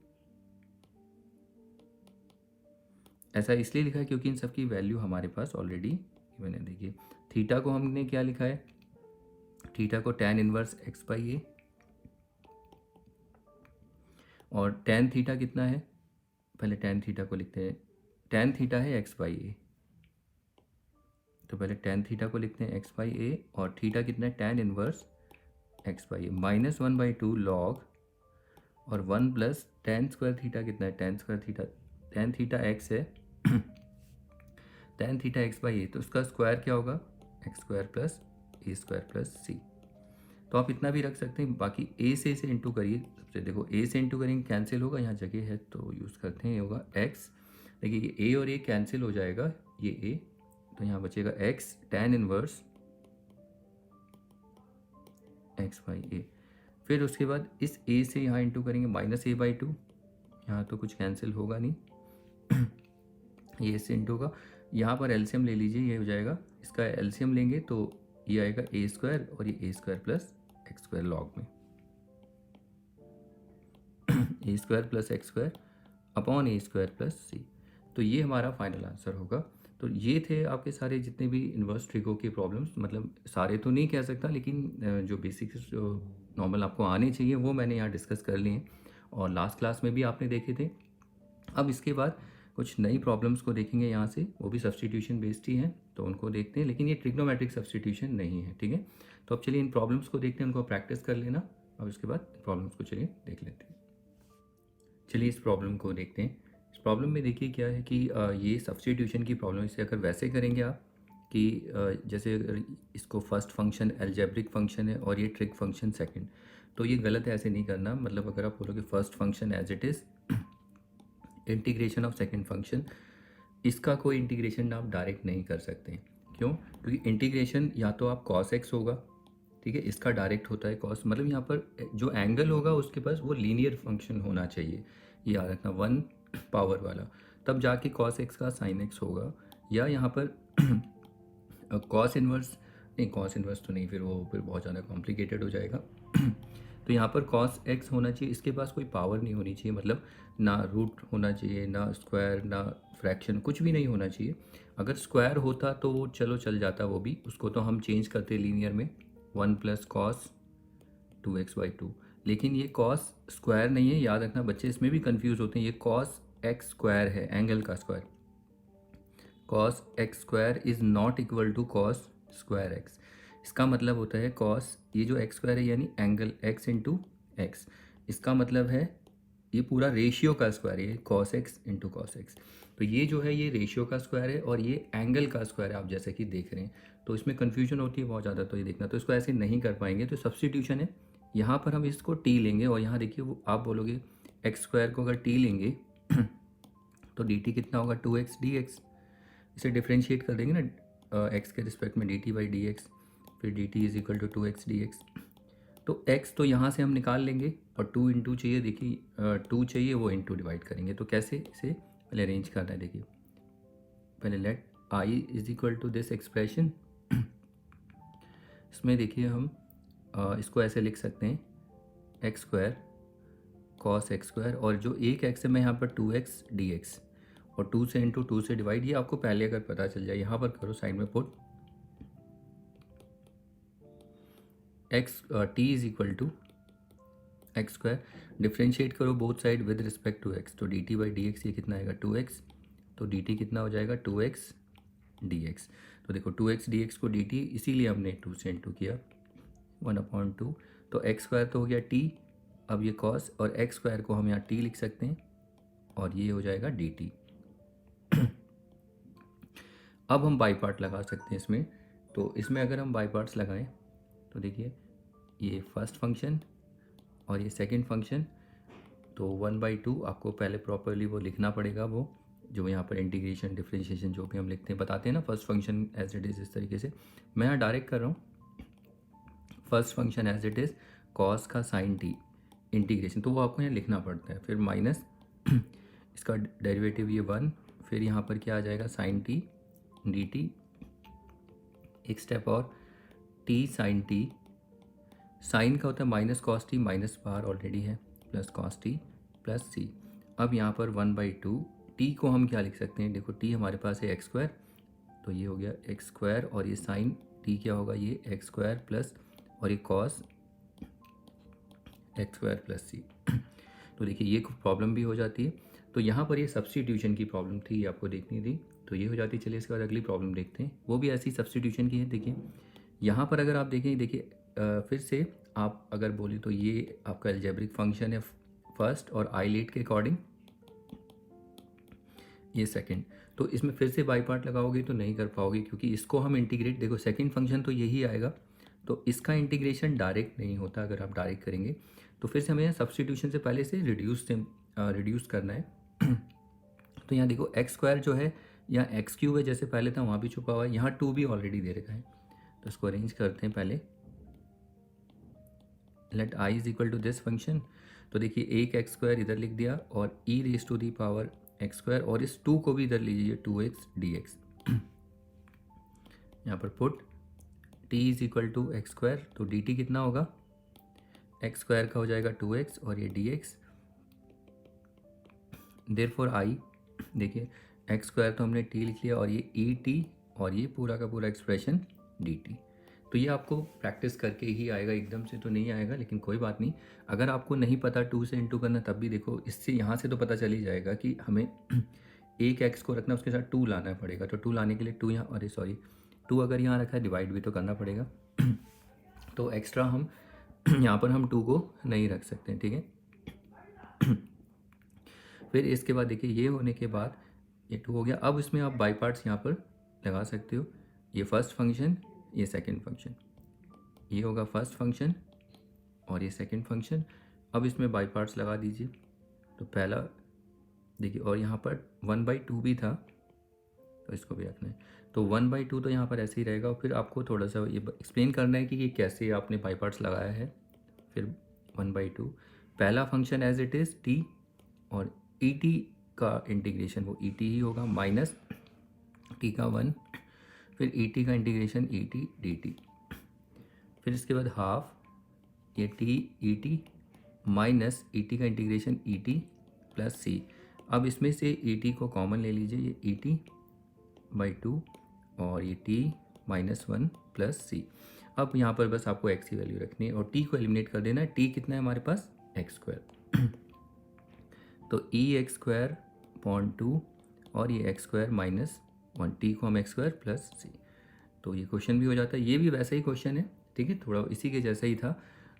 ऐसा इसलिए लिखा है क्योंकि इन सब की वैल्यू हमारे पास ऑलरेडी मैंने देखिए थीटा को हमने क्या लिखा है, थीटा को टैन इनवर्स एक्स बाई ए, और टैन थीटा कितना है, पहले टैन थीटा को लिखते हैं, टैन थीटा है एक्स बाई ए, तो पहले टैन थीटा को लिखते हैं एक्स बाई ए, और थीटा कितना है tan inverse X by A minus 1/2 log, और 1 प्लस टैन स्क्वायर थीटा कितना है, tan square theta tan theta x है टैन थीटा एक्स बाई ए, तो उसका स्क्वायर क्या होगा एक्स स्क्वायर प्लस ए स्क्वायर प्लस सी। तो आप इतना भी रख सकते हैं, बाकी ए से इसे इंटू करिए सबसे, देखो ए से इंटू करेंगे कैंसिल होगा, यहाँ जगह है तो यूज़ करते हैं, ये होगा एक्स, देखिए ये ए और ए कैंसिल हो जाएगा, ये ए, तो यहाँ बचेगा X tan inverse X by A, फिर उसके बाद इस ए से यहाँ इंटू करेंगे माइनस a/2, यहाँ तो कुछ कैंसिल होगा नहीं ये से इंटू होगा, यहाँ पर एलसीएम ले लीजिए, ये हो जाएगा, इसका एलसीएम लेंगे तो ये आएगा ए स्क्वायर, और ये a square plus x square log में a square plus x square upon a square plus c, तो ये हमारा फाइनल आंसर होगा। तो ये थे आपके सारे जितने भी इन्वर्स ट्रिगो के प्रॉब्लम्स, मतलब सारे तो नहीं कह सकता, लेकिन जो बेसिक्स जो नॉर्मल आपको आने चाहिए वो मैंने यहाँ डिस्कस कर लिए हैं, और लास्ट क्लास में भी आपने देखे थे। अब इसके बाद कुछ नई प्रॉब्लम्स को देखेंगे यहाँ से, वो भी सब्सटीट्यूशन बेस्ड ही हैं, तो उनको देखते हैं, लेकिन ये ट्रिग्नोमेट्रिक सब्सटीट्यूशन नहीं है। ठीक है, तो अब चलिए इन प्रॉब्लम्स को देखते हैं, उनको प्रैक्टिस कर लेना, और उसके बाद प्रॉब्लम्स को चलिए देख लेते हैं। चलिए इस प्रॉब्लम को देखते हैं। इस प्रॉब्लम में देखिए क्या है कि ये सब्सटीट्यूशन की प्रॉब्लम, इसे अगर वैसे करेंगे आप कि जैसे अगर इसको फर्स्ट फंक्शन एल्जेब्रिक फंक्शन है और ये ट्रिक फंक्शन सेकंड, तो ये गलत है, ऐसे नहीं करना। मतलब अगर आप बोलोगे first function as it is integration of second function, इसका कोई इंटीग्रेशन आप डायरेक्ट नहीं कर सकते। क्यों? क्योंकि इंटीग्रेशन या तो आप कॉस एक्स होगा, ठीक है, इसका डायरेक्ट होता है कॉस, मतलब यहाँ पर जो एंगल होगा उसके पास वो लीनियर फंक्शन होना चाहिए, ये याद रखना, 1 पावर वाला, तब जाके कॉस एक्स का साइन एक्स होगा। या यहाँ पर कॉस इन्वर्स, नहीं कॉस इन्वर्स तो नहीं, फिर वो फिर बहुत ज़्यादा कॉम्प्लिकेटेड हो जाएगा तो यहाँ पर कॉस एक्स होना चाहिए, इसके पास कोई पावर नहीं होनी चाहिए, मतलब ना रूट होना चाहिए, ना स्क्वायर, ना फ्रैक्शन, कुछ भी नहीं होना चाहिए। अगर स्क्वायर होता तो वो चलो चल जाता, वो भी, उसको तो हम चेंज करते लीनियर में, 1 प्लस कॉस 2x/2, लेकिन ये कॉस स्क्वायर नहीं है, याद रखना बच्चे, इसमें भी कंफ्यूज होते हैं, ये कॉस एक्स स्क्वायर है, एंगल का square, cos x square is not equal to cos square x. इसका मतलब होता है कॉस, ये जो एक्स स्क्वायर है यानी एंगल एक्स इंटू एक्स, इसका मतलब है ये पूरा रेशियो का स्क्वायर है, cos x into cos x. तो ये जो है ये रेशियो का स्क्वायर है और ये एंगल का स्क्वायर है, आप जैसे कि देख रहे हैं। तो इसमें कन्फ्यूजन होती है बहुत ज़्यादा, तो ये देखना, तो इसको ऐसे नहीं कर पाएंगे। तो सब्स्टिट्यूशन है, यहाँ पर हम इसको टी लेंगे और यहाँ देखिए वो आप बोलोगे एक्स स्क्वायर को अगर टी लेंगे तो डी टी कितना होगा 2x dx। इसे डिफ्रेंशिएट कर देंगे ना एक्स के रिस्पेक्ट में dt बाई डी एक्स, फिर d T is equal to 2x dx। तो x तो यहाँ से हम निकाल लेंगे और 2 इंटू चाहिए, देखिए 2 चाहिए, वो इंटू डिवाइड करेंगे। तो कैसे इसे पहले अरेंज करना है, देखिए पहले let i is equal to this expression. इसमें देखिए हम इसको ऐसे लिख सकते हैं x square cos x square, और जो एक एक्स है मैं यहाँ पर 2x dx, और 2 से इंटू 2 से डिवाइड, ये आपको पहले अगर पता चल जाए, यहाँ पर करो साइड में put x t is equal to x square, differentiate करो both side with respect to x, तो d t by d x ये कितना आएगा 2x, तो डी टी कितना हो जाएगा 2x dx। तो देखो 2x dx को dt इसीलिए हमने 2 से इंटू किया 1/2, तो एक्स स्क्वायर तो हो गया t, अब ये cos और एक्स स्क्वायर को हम यहाँ t लिख सकते हैं और ये हो जाएगा dt। अब हम बाई पार्ट लगा सकते हैं इसमें, तो इसमें अगर हम बाई पार्ट्स लगाएं तो देखिए ये फर्स्ट फंक्शन और ये सेकंड फंक्शन, तो 1/2 आपको पहले प्रॉपरली वो लिखना पड़ेगा, वो जो यहाँ पर इंटीग्रेशन डिफरेंशिएशन जो भी हम लिखते हैं बताते हैं ना, first function as it is, इस तरीके से मैं यहाँ डायरेक्ट कर रहा हूँ first function as it is cos का साइन टी इंटीग्रेशन, तो वो आपको यहाँ लिखना पड़ता है, फिर माइनस इसका डेरिवेटिव ये 1, फिर यहाँ पर क्या आ जाएगा साइन टी डी टी, एक स्टेप और टी साइन टी, साइन का होता है माइनस कॉस टी, माइनस बाहर ऑलरेडी है, प्लस कॉस टी प्लस सी। अब यहाँ पर 1/2 टी को हम क्या लिख सकते हैं, देखो टी हमारे पास है एक्स स्क्वायर, तो ये हो गया एक्स स्क्वायर, और ये साइन टी क्या होगा, ये एक्स स्क्वायर प्लस और ये cos x square plus c. तो देखिए ये प्रॉब्लम भी हो जाती है, तो यहाँ पर ये सब्स्टिट्यूशन की प्रॉब्लम थी, ये आपको देखनी थी, तो ये हो जाती है। चलिए इसके बाद अगली प्रॉब्लम देखते हैं, वो भी ऐसी सब्स्टिट्यूशन की है। देखिए यहाँ पर अगर आप देखें, देखिए फिर से आप अगर बोले तो ये आपका अलजेब्रिक फंक्शन है फर्स्ट और आई लेट के अकॉर्डिंग ये सेकंड, तो इसमें फिर से बाई पार्ट लगाओगे तो नहीं कर पाओगे, क्योंकि इसको हम इंटीग्रेट, देखो सेकंड फंक्शन तो यही आएगा, तो इसका इंटीग्रेशन डायरेक्ट नहीं होता, अगर आप डायरेक्ट करेंगे तो फिर से हमें सब्स्टिट्यूशन से पहले से रिड्यूस करना है। तो यहाँ देखो एक्स स्क्वायर जो है यहाँ एक्स क्यूब है, जैसे पहले था वहाँ भी छुपा हुआ है, यहाँ 2 भी ऑलरेडी दे रखा है, तो इसको अरेंज करते हैं पहले। Let I is equal to this function, तो देखिए एक एक्स स्क्वायर इधर लिख दिया और e raise to the power x square, और इस 2 को भी इधर लीजिए 2x dx। यहाँ पर put t is equal to x square, तो dt कितना होगा एक्स स्क्वायर का हो जाएगा 2x और ये dx, देयरफॉर आई, देखिए एक्स स्क्वायर तो हमने t लिख लिया और ये ई टी और ये पूरा का पूरा एक्सप्रेशन dt। तो ये आपको प्रैक्टिस करके ही आएगा, एकदम से तो नहीं आएगा, लेकिन कोई बात नहीं। अगर आपको नहीं पता 2 से इंटू करना, तब भी देखो इससे यहाँ से तो पता चल ही जाएगा कि हमें एक एक्स को रखना, उसके साथ 2 लाना पड़ेगा, तो 2 लाने के लिए 2 यहाँ, अरे सॉरी 2 अगर यहाँ रखा है डिवाइड भी तो करना पड़ेगा। तो एक्स्ट्रा हम यहाँ पर हम 2 को नहीं रख सकते, ठीक है। फिर इसके बाद देखिए ये होने के बाद ये 2 हो गया। अब इसमें आप बाई पार्ट्स यहाँ पर लगा सकते हो, ये फर्स्ट फंक्शन, ये सेकंड फंक्शन, ये होगा फर्स्ट फंक्शन और ये सेकंड फंक्शन। अब इसमें बाई पार्ट्स लगा दीजिए, तो पहला देखिए, और यहाँ पर 1/2 भी था, तो इसको भी रखना है, तो 1/2 तो यहाँ पर ऐसे ही रहेगा। और फिर आपको थोड़ा सा ये एक्सप्लेन करना है कि ये कैसे आपने बाई पार्ट्स लगाया है। फिर 1/2 पहला function as it is t, और ई टी का इंटीग्रेशन वो ई टी ही होगा, माइनस टी का 1, फिर ई टी का integration E T D T, फिर इसके बाद हाफ ये टी ई टी माइनस ई टी का इंटीग्रेशन ई टी प्लस सी। अब इसमें से ई टी को कॉमन ले लीजिए, ये ई टी बाई 2 और ये टी -1 प्लस सी। अब यहाँ पर बस आपको एक्स की वैल्यू रखनी है और टी को एलिमिनेट कर देना है। टी कितना है हमारे पास एक्स स्क्वायर, तो ई एक्स स्क्वायर पॉइंट 2 और ये एक्स स्क्वायर -1, टी को हम एक्स स्क्वायर प्लस सी। तो ये क्वेश्चन भी हो जाता है, ये भी वैसा ही क्वेश्चन है, ठीक है, थोड़ा इसी के जैसा ही था।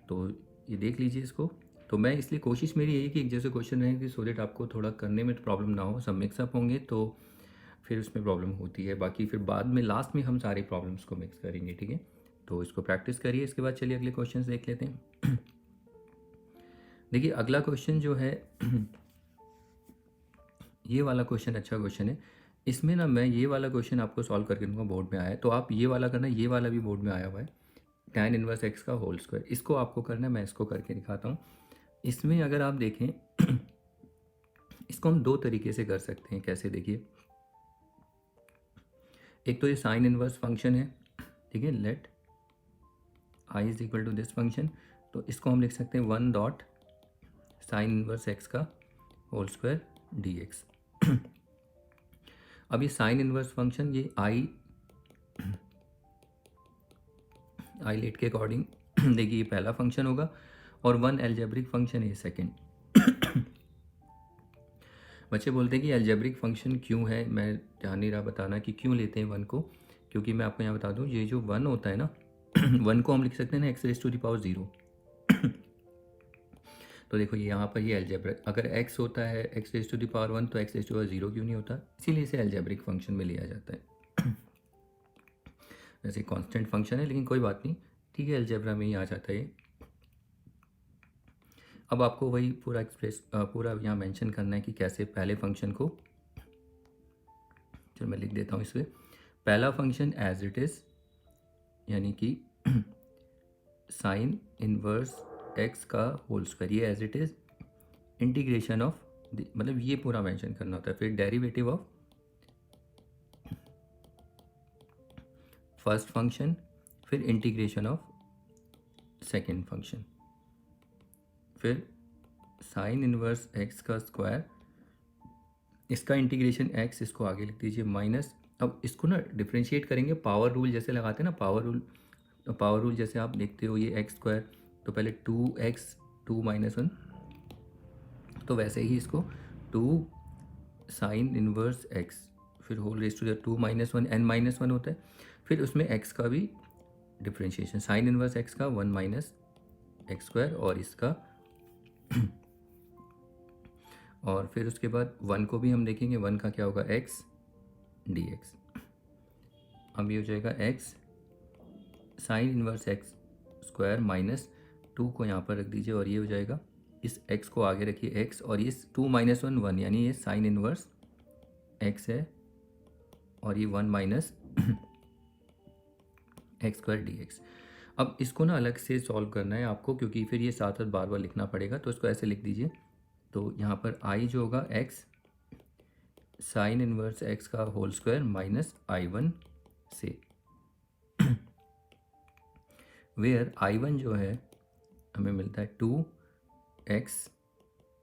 तो ये देख लीजिए इसको, तो मैं इसलिए कोशिश मेरी यही कि एक जैसे क्वेश्चन रहे कि सो दैट आपको थोड़ा करने में प्रॉब्लम ना हो, सब मिक्सअप होंगे तो फिर उसमें प्रॉब्लम होती है। बाकी फिर बाद में लास्ट में हम सारी प्रॉब्लम्स को मिक्स करेंगे, ठीक है। तो इसको प्रैक्टिस करिए। इसके बाद चलिए अगले क्वेश्चन देख लेते हैं। देखिए अगला क्वेश्चन जो है ये वाला क्वेश्चन अच्छा क्वेश्चन है। इसमें ना मैं ये वाला क्वेश्चन आपको सॉल्व करके दूंगा, बोर्ड में आया है, तो आप ये वाला करना, ये वाला भी बोर्ड में आया हुआ है, tan इनवर्स x का होल स्क्वायर, इसको आपको करना है। मैं इसको करके दिखाता हूँ। इसमें अगर आप देखें इसको हम दो तरीके से कर सकते हैं। कैसे, देखिए, एक तो ये साइन इनवर्स फंक्शन है, ठीक है, let i is equal to this function, तो इसको हम लिख सकते हैं 1 डॉट साइन इनवर्स x का होल स्क्वायर dx। अब ये साइन इनवर्स फंक्शन ये आई लेट के अकॉर्डिंग देखिए ये पहला फंक्शन होगा और 1 एल्जेब्रिक फंक्शन है सेकंड। बच्चे बोलते हैं कि एल्जेब्रिक फंक्शन क्यों है, मैं ध्यान नहीं रहा बताना कि क्यों लेते हैं 1 को, क्योंकि मैं आपको यहाँ बता दूँ, ये जो 1 होता है ना 1 को हम लिख सकते हैं ना x⁻⁴। तो देखो ये यहाँ पर ये एल्जेब्रिक, अगर x होता है x⁻1 तो x⁻0 क्यों नहीं होता, इसीलिए इसे एल्जेब्रिक फंक्शन में लिया जाता है। वैसे कांस्टेंट फंक्शन है लेकिन कोई बात नहीं, ठीक है, अलजेब्रा में ही आ जाता है ये। अब आपको वही पूरा यहाँ मेंशन करना है कि कैसे पहले फंक्शन को, चलो मैं लिख देता हूँ इसमें, पहला फंक्शन एज इट इज़ यानी कि साइन इनवर्स x का होल स्क्वायर, ये as it is integration of, मतलब ये पूरा मेंशन करना होता है। फिर डेरिवेटिव ऑफ फर्स्ट फंक्शन, फिर इंटीग्रेशन ऑफ सेकेंड फंक्शन, फिर साइन इनवर्स x का स्क्वायर, इसका इंटीग्रेशन x, इसको आगे लिख दीजिए माइनस। अब इसको ना डिफ्रेंशिएट करेंगे, पावर रूल जैसे लगाते हैं ना, पावर रूल, तो पावर रूल जैसे आप देखते हो ये x स्क्वायर, तो पहले 2x 2 - 1, तो वैसे ही इसको 2 साइन इनवर्स x, फिर whole raise to the 2 - 1 n-1 होता है, फिर उसमें x का भी डिफ्रेंशिएशन, साइन इनवर्स x का 1 - x स्क्वायर और इसका और फिर उसके बाद 1 को भी हम देखेंगे, 1 का क्या होगा x dx। अब ये हो जाएगा x sign inverse x square minus 2 को यहाँ पर रख दीजिए और ये हो जाएगा, इस x को आगे रखिए x और ये 2 - 1 1, यानी ये साइन इनवर्स x है और ये 1 - x स्क्वायर dx। अब इसको ना अलग से सॉल्व करना है आपको, क्योंकि फिर ये साथ साथ बार बार लिखना पड़ेगा, तो इसको ऐसे लिख दीजिए। तो यहाँ पर i जो होगा x साइन इनवर्स x का होल स्क्वायर माइनस i1 से, वेयर i1 जो है हमें मिलता है 2x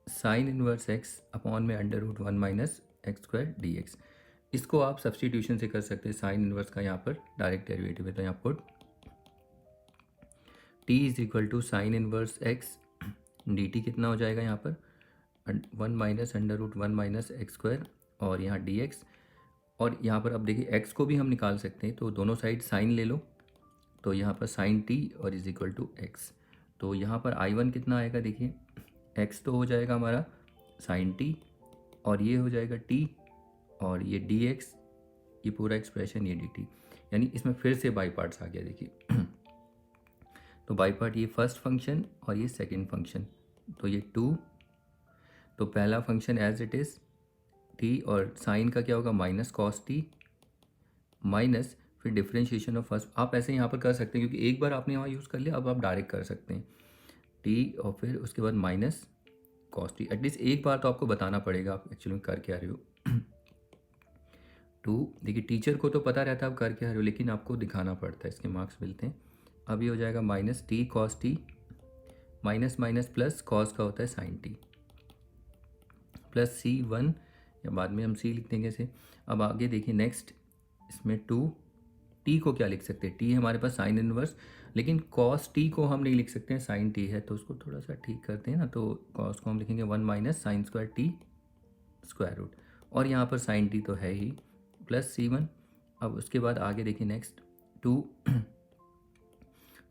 sign inverse x upon में √1 - x स्क्वायर dx। इसको आप सब्सटीट्यूशन से कर सकते हैं, साइन इनवर्स का यहाँ पर डायरेक्ट डेरिवेटिव है, तो यहाँ पर t is equal to sine inverse x dt कितना हो जाएगा यहाँ पर 1 - √1 - x स्क्वायर और यहाँ dx, और यहाँ पर अब देखिए x को भी हम निकाल सकते हैं, तो दोनों साइड साइन ले लो, तो यहाँ पर साइन t और इज इक्वल टू x। तो यहाँ पर i1 कितना आएगा, देखिए x तो हो जाएगा हमारा साइन t और ये हो जाएगा t और ये dx, ये पूरा एक्सप्रेशन ये dt, यानी इसमें फिर से बाई पार्ट्स आ गया देखिए। तो बाई पार्ट ये फर्स्ट फंक्शन और ये सेकंड फंक्शन, तो ये 2, तो पहला function as it is t और साइन का क्या होगा माइनस कॉस t माइनस, फिर डिफरेंशिएशन ऑफ फर्स्ट, आप ऐसे यहाँ पर कर सकते हैं क्योंकि एक बार आपने यहाँ यूज़ कर लिया, अब आप डायरेक्ट कर सकते हैं t और फिर उसके बाद माइनस कॉस t। एटलीस्ट एक बार तो आपको बताना पड़ेगा आप एक्चुअली कर क्या रहे हो। 2, देखिए टीचर को तो पता रहता है आप कर क्या रहे हो, लेकिन आपको दिखाना पड़ता है, इसके मार्क्स मिलते हैं। अब ये हो जाएगा minus t cos t minus minus plus, cos का होता है साइन t प्लस c1, या बाद में हम c लिख देंगे इसे। अब आगे देखिए नेक्स्ट, इसमें 2 t को क्या लिख सकते हैं, t है हमारे पास साइन इनवर्स, लेकिन cos t को हम नहीं लिख सकते हैं, साइन t है, तो उसको थोड़ा सा ठीक करते हैं ना, तो cos को हम लिखेंगे 1 - sine square t square root, और यहाँ पर साइन t तो है ही, प्लस c1। अब उसके बाद आगे देखिए नेक्स्ट 2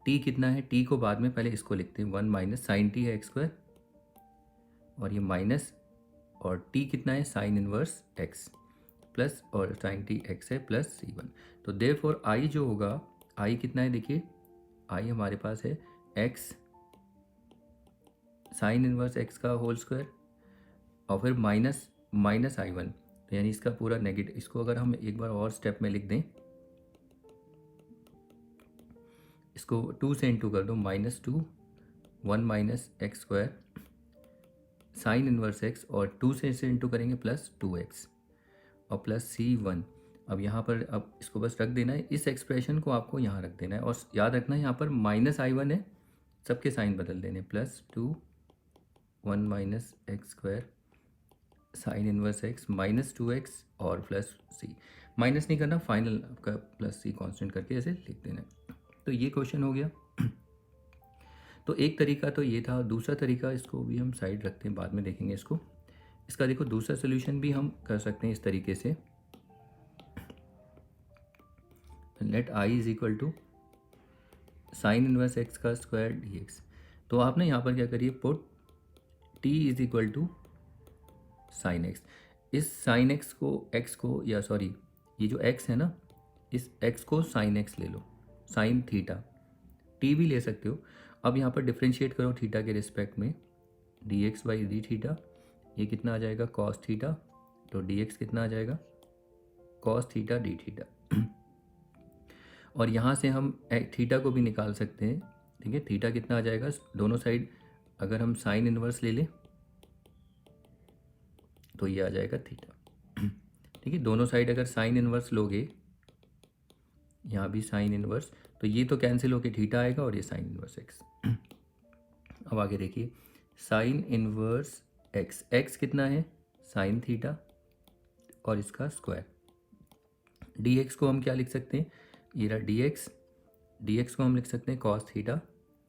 t कितना है, t को बाद में पहले इसको लिखते हैं 1 - साइन t है x स्क्वायर और ये माइनस, और t कितना है साइन इनवर्स x प्लस, और साइन टी x है प्लस C1। तो देयरफॉर i जो होगा, i कितना है देखिए, i हमारे पास है x साइन इनवर्स x का होल स्क्वायर और फिर माइनस माइनस I1, तो यानी इसका पूरा नेगेटिव। इसको अगर हम एक बार और स्टेप में लिख दें, इसको 2 से इंटू कर दो, -2 1 minus x square sine inverse x, और 2 से इसे इंटू करेंगे प्लस 2x और प्लस C1। अब यहाँ पर अब इसको बस रख देना है, इस एक्सप्रेशन को आपको यहाँ रख देना है, और याद रखना है यहाँ पर -I1 है, सबके साइन बदल देने, +2 1 minus x square sine inverse x -2x और प्लस C। माइनस नहीं करना, फाइनल आपका प्लस C कांस्टेंट करके ऐसे लिख देना है। तो ये क्वेश्चन हो गया। तो एक तरीका तो ये था, दूसरा तरीका इसको भी हम साइड रखते हैं, बाद में देखेंगे इसको। इसका देखो दूसरा सोल्यूशन भी हम कर सकते हैं इस तरीके से, let i is equal to sine inverse x का स्क्वायर dx। तो आप ना यहाँ पर क्या करिए, put t is equal to sine x। इस साइन x को या सॉरी ये जो x है ना, इस x को साइन x ले लो, साइन थीटा, t भी ले सकते हो। अब यहाँ पर डिफ्रेंशिएट करो थीटा के रिस्पेक्ट में, dx बाई डी थीटा, ये कितना आ जाएगा कॉस थीटा, तो dx कितना आ जाएगा कॉस थीटा डी थीटा। और यहाँ से हम थीटा को भी निकाल सकते हैं, ठीक है। थीटा कितना आ जाएगा, दोनों साइड अगर हम साइन इनवर्स ले लें तो ये आ जाएगा थीटा, ठीक है। दोनों साइड अगर साइन इनवर्स लोगे, यहाँ भी साइन इनवर्स, तो ये तो कैंसिल होके थीटा आएगा और ये साइन इनवर्स एक्स। अब आगे देखिए, साइन इनवर्स एक्स, एक्स कितना है साइन थीटा और इसका स्क्वायर, डी एक्स को हम क्या लिख सकते हैं, ये रहा डी एक्स को हम लिख सकते हैं कॉस थीटा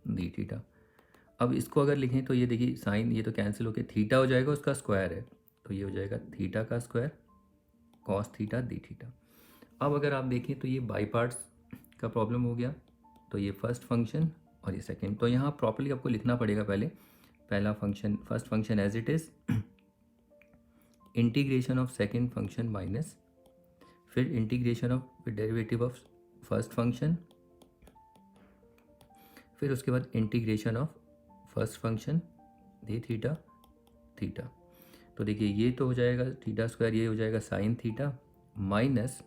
डी थीटा। अब इसको अगर लिखें तो ये देखिए साइन, ये तो कैंसिल होके थीटा हो जाएगा, उसका स्क्वायर है, तो ये हो जाएगा थीटा का square cos theta D theta. अब अगर आप देखें तो ये बाई पार्ट्स का प्रॉब्लम हो गया, तो ये फर्स्ट फंक्शन और ये सेकंड। तो यहाँ प्रॉपर्ली आपको लिखना पड़ेगा, पहला function first function as it is, integration of second function minus, फिर integration of derivative of first function, फिर उसके बाद integration of first function d theta theta. तो देखिए ये तो हो जाएगा थीटा स्क्वायर, ये हो जाएगा साइन थीटा माइनस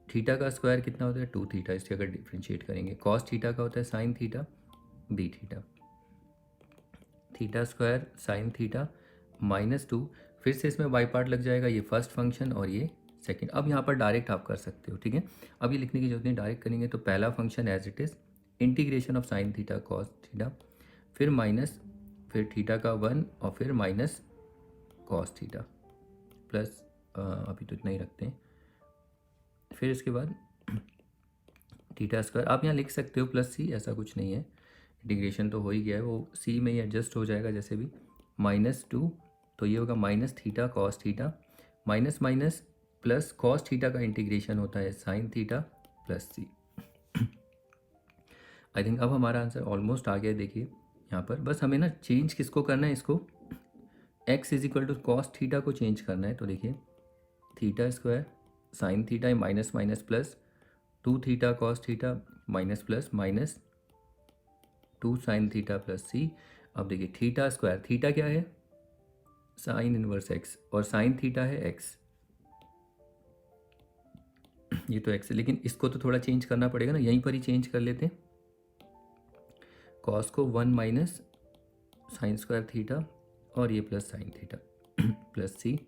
थीटा का स्क्वायर कितना होता है 2 थीटा, इसके अगर डिफ्रेंशिएट करेंगे कॉस थीटा का होता है sine theta D theta, theta square sine theta -2, फिर से इसमें बाई पार्ट लग जाएगा, ये फर्स्ट फंक्शन और ये सेकंड। अब यहाँ पर डायरेक्ट आप कर सकते हो, ठीक है। अब ये लिखने की जरूरत नहीं, डायरेक्ट करेंगे तो पहला function as it is integration of sine theta cos theta, फिर माइनस, फिर थीटा का 1 और फिर माइनस कॉस थीटा प्लस, अभी तो इतना ही रखते हैं, फिर इसके बाद थीटा स्क्वायर। आप यहाँ लिख सकते हो प्लस सी, ऐसा कुछ नहीं है, इंटीग्रेशन तो हो ही गया है, वो सी में ही एडजस्ट हो जाएगा जैसे भी, -2, तो ये होगा minus theta cos theta, minus minus plus cos theta का इंटीग्रेशन होता है sine theta plus C. I think अब हमारा आंसर ऑलमोस्ट आ गया। देखिए यहाँ पर बस हमें ना चेंज किसको करना है, इसको x is equal to cos theta को चेंज करना है। तो देखिए थीटा स्क्वायर साइन थीटा है minus minus plus 2 theta cos theta minus plus minus 2 sine theta plus सी। अब देखिए थीटा स्क्वायर, थीटा क्या है साइन इनवर्स x और साइन थीटा है x, ये तो x है, लेकिन इसको तो थोड़ा चेंज करना पड़ेगा ना, यहीं पर ही चेंज कर लेते हैं। कॉस को 1 माइनस साइन स्क्वायर थीटा और ये plus sign theta plus c.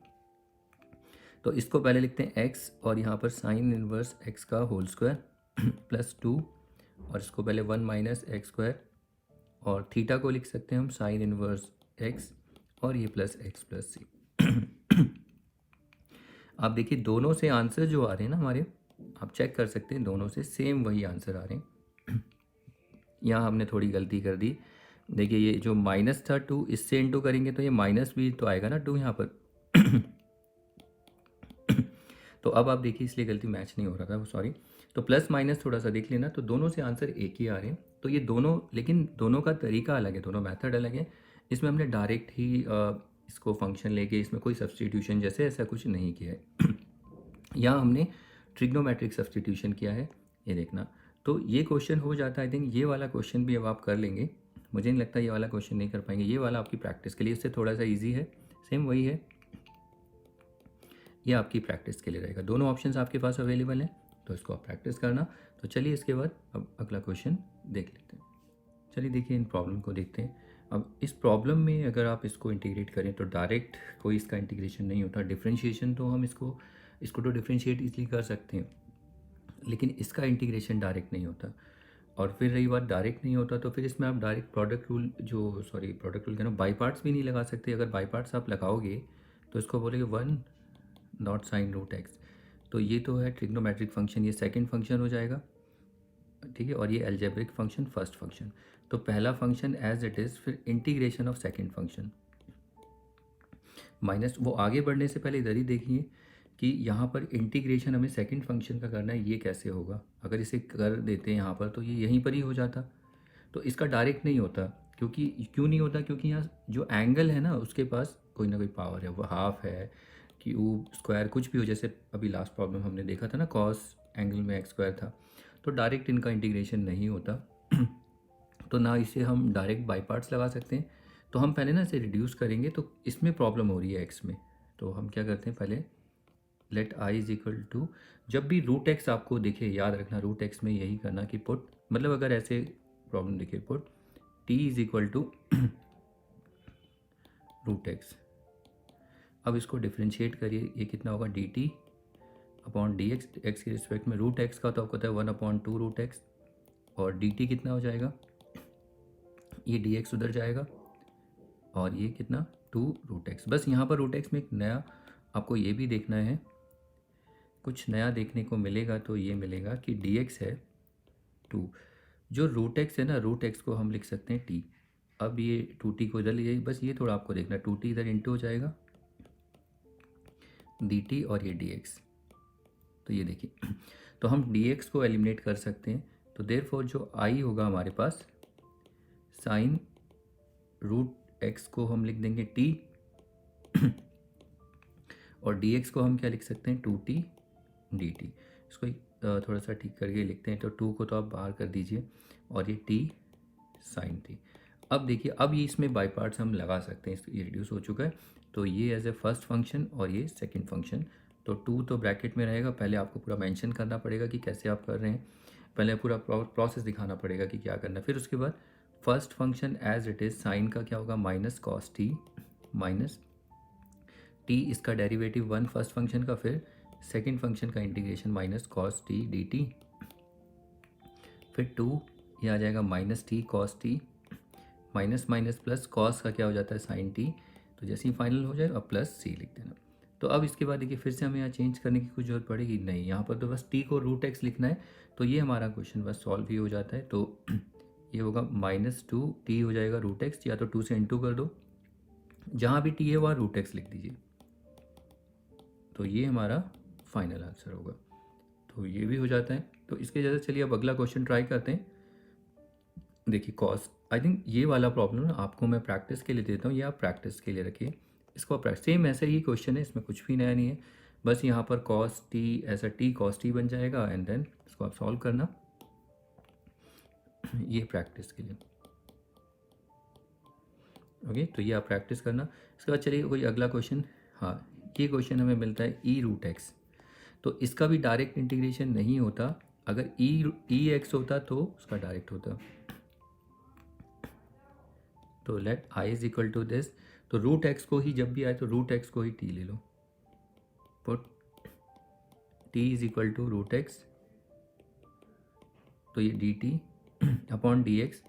तो इसको पहले लिखते हैं x और यहाँ पर साइन इनवर्स x का होल स्क्वायर प्लस 2, और इसको पहले 1 माइनस एक्स स्क्वायर, और थीटा को लिख सकते हैं हम साइन इनवर्स x और ये प्लस x प्लस सी। आप देखिए दोनों से आंसर जो आ रहे हैं ना हमारे, आप चेक कर सकते हैं दोनों से सेम वही आंसर आ रहे हैं। यहाँ हमने थोड़ी गलती कर दी, देखिए ये जो माइनस था 2, इससे इंटू करेंगे तो ये माइनस भी तो आएगा ना 2 यहाँ पर। तो अब आप देखिए इसलिए गलती मैच नहीं हो रहा था, सॉरी। तो प्लस माइनस थोड़ा सा देख लेना, तो दोनों से आंसर एक ही आ रहे हैं। तो ये दोनों, लेकिन दोनों का तरीका अलग है, दोनों मेथड अलग है। इसमें हमने डायरेक्ट ही इसको फंक्शन लेके इसमें कोई सब्सटीट्यूशन जैसे ऐसा कुछ नहीं किया है। यहाँ हमने ट्रिग्नोमेट्रिक सब्सटीट्यूशन किया है, ये देखना। तो ये क्वेश्चन हो जाता है, आई थिंक ये वाला क्वेश्चन भी अब आप कर लेंगे। मुझे नहीं लगता ये वाला क्वेश्चन नहीं कर पाएंगे, ये वाला आपकी प्रैक्टिस के लिए, इससे थोड़ा सा ईजी है, सेम वही है, ये आपकी प्रैक्टिस के लिए रहेगा। दोनों ऑप्शंस आपके पास अवेलेबल हैं, तो इसको आप प्रैक्टिस करना। तो चलिए इसके बाद अब अगला क्वेश्चन देख लेते हैं। चलिए देखिए इन प्रॉब्लम को देखते हैं। अब इस प्रॉब्लम में अगर आप इसको इंटीग्रेट करें तो डायरेक्ट कोई इसका इंटीग्रेशन नहीं होता। डिफरेंशिएशन तो हम इसको तो डिफरेंशिएट इसलिए कर सकते हैं, लेकिन इसका इंटीग्रेशन डायरेक्ट नहीं होता। और फिर रही बात डायरेक्ट नहीं होता, तो फिर इसमें आप direct product rule product rule कहना, बाई पार्ट्स भी नहीं लगा सकते। अगर बाई पार्ट्स आप लगाओगे तो इसको बोलेंगे 1 नॉट साइन रूट एक्स। तो ये तो है ट्रिग्नोमेट्रिक फंक्शन, ये सेकंड फंक्शन हो जाएगा, ठीक है, और ये अलजेब्रिक फंक्शन फर्स्ट फंक्शन। तो पहला फंक्शन एज इट इज़, फिर integration of second function minus, वो आगे बढ़ने से पहले इधर ही देखिए कि यहाँ पर इंटीग्रेशन हमें सेकंड फंक्शन का करना है, ये कैसे होगा। अगर इसे कर देते हैं यहाँ पर तो ये यहीं पर ही हो जाता। तो इसका डायरेक्ट नहीं होता, क्योंकि क्यों नहीं होता, क्योंकि यहाँ जो एंगल है ना उसके पास कोई ना कोई पावर है, वो हाफ है, क्यूब, स्क्वायर, कुछ भी हो। जैसे अभी लास्ट प्रॉब्लम हमने देखा था ना, कॉस एंगल में एक्स स्क्वायर था। तो डायरेक्ट इनका इंटीग्रेशन नहीं होता। तो ना इसे हम डायरेक्ट बाई पार्ट्स लगा सकते हैं। तो हम पहले ना इसे रिड्यूस करेंगे, तो इसमें प्रॉब्लम हो रही है एक्स में। तो हम क्या करते हैं, पहले let I is equal to, जब भी रूट एक्स आपको दिखे, याद रखना रूट एक्स में यही करना कि पुट, मतलब अगर ऐसे प्रॉब्लम दिखे, put T is equal to root X. अब इसको डिफ्रेंशिएट करिए, ये कितना होगा, D T upon D X, X के रिस्पेक्ट में। रूट एक्स का तो आपको पता है 1/2 रूट एक्स, और डी टी कितना हो जाएगा, ये डी एक्स उधर जाएगा, और ये कितना 2 रूट एक्स। बस यहाँ पर रूट एक्स में एक नया आपको ये भी देखना है, कुछ नया देखने को मिलेगा। तो ये मिलेगा कि डी एक्स है 2, जो रूट एक्स है ना, रूट एक्स को हम लिख सकते हैं टी। अब ये 2t को इधर ले जाइए, बस ये थोड़ा आपको देखना है, 2t इधर इंटू हो जाएगा dt, और ये dx। तो ये देखिए, तो हम dx को एलिमिनेट कर सकते हैं। तो देयरफॉर जो i होगा हमारे पास, साइन रूट एक्स को हम लिख देंगे t, और dx को हम क्या लिख सकते हैं, 2t dt। इसको थोड़ा सा ठीक करके लिखते हैं। तो 2 को तो आप बाहर कर दीजिए, और ये t साइन t। अब देखिए, अब ये इसमें बाई पार्ट्स हम लगा सकते हैं, ये रिड्यूस हो चुका है। तो ये एज ए फर्स्ट फंक्शन और ये सेकंड फंक्शन। तो 2 तो ब्रैकेट में रहेगा, पहले आपको पूरा मेंशन करना पड़ेगा कि कैसे आप कर रहे हैं, पहले पूरा प्रोसेस दिखाना पड़ेगा कि क्या करना है। फिर उसके बाद first function as it is, sine का क्या होगा, minus cos T, minus T इसका डेरिवेटिव 1 फर्स्ट फंक्शन का, फिर सेकंड फंक्शन का integration minus cos T D T, फिर 2 ये आ जाएगा minus T cos T, minus minus plus, cos का क्या हो जाता है साइन टी। तो जैसे ही फाइनल हो जाए अब प्लस सी लिख देना। तो अब इसके बाद देखिए, फिर से हमें यहाँ चेंज करने की कुछ जरूरत पड़ेगी नहीं, यहाँ पर तो बस टी को रूट एक्स लिखना है। तो ये हमारा क्वेश्चन बस सॉल्व ही हो जाता है। तो ये होगा -2t हो जाएगा रूट एक्स, या तो 2 से इंटू कर दो, जहाँ भी t है वहाँ रूट एक्स लिख दीजिए। तो ये हमारा फाइनल आंसर होगा। तो ये भी हो जाता है। तो इसके जैसे चलिए अब अगला क्वेश्चन ट्राई करते हैं। देखिए कॉस, आई थिंक ये वाला प्रॉब्लम ना आपको मैं प्रैक्टिस के लिए देता हूँ, ये आप प्रैक्टिस के लिए रखिए इसको। आप सेम ऐसे ही क्वेश्चन है, इसमें कुछ भी नया नहीं है। बस यहाँ पर कॉस टी, ऐसा टी कॉस टी बन जाएगा, एंड देन इसको आप सॉल्व करना, ये प्रैक्टिस के लिए। ओके, तो ये आप प्रैक्टिस करना। इसके बाद चलिए कोई अगला क्वेश्चन। हाँ, ये क्वेश्चन हमें मिलता है ई रूट एक्स। तो इसका भी डायरेक्ट इंटीग्रेशन नहीं होता। अगर ई एक्स होता तो उसका डायरेक्ट होता। तो let I is equal to this, तो रूट एक्स को ही जब भी आए तो रूट एक्स को ही टी ले लो, put T is equal to root x, तो ये d T upon D x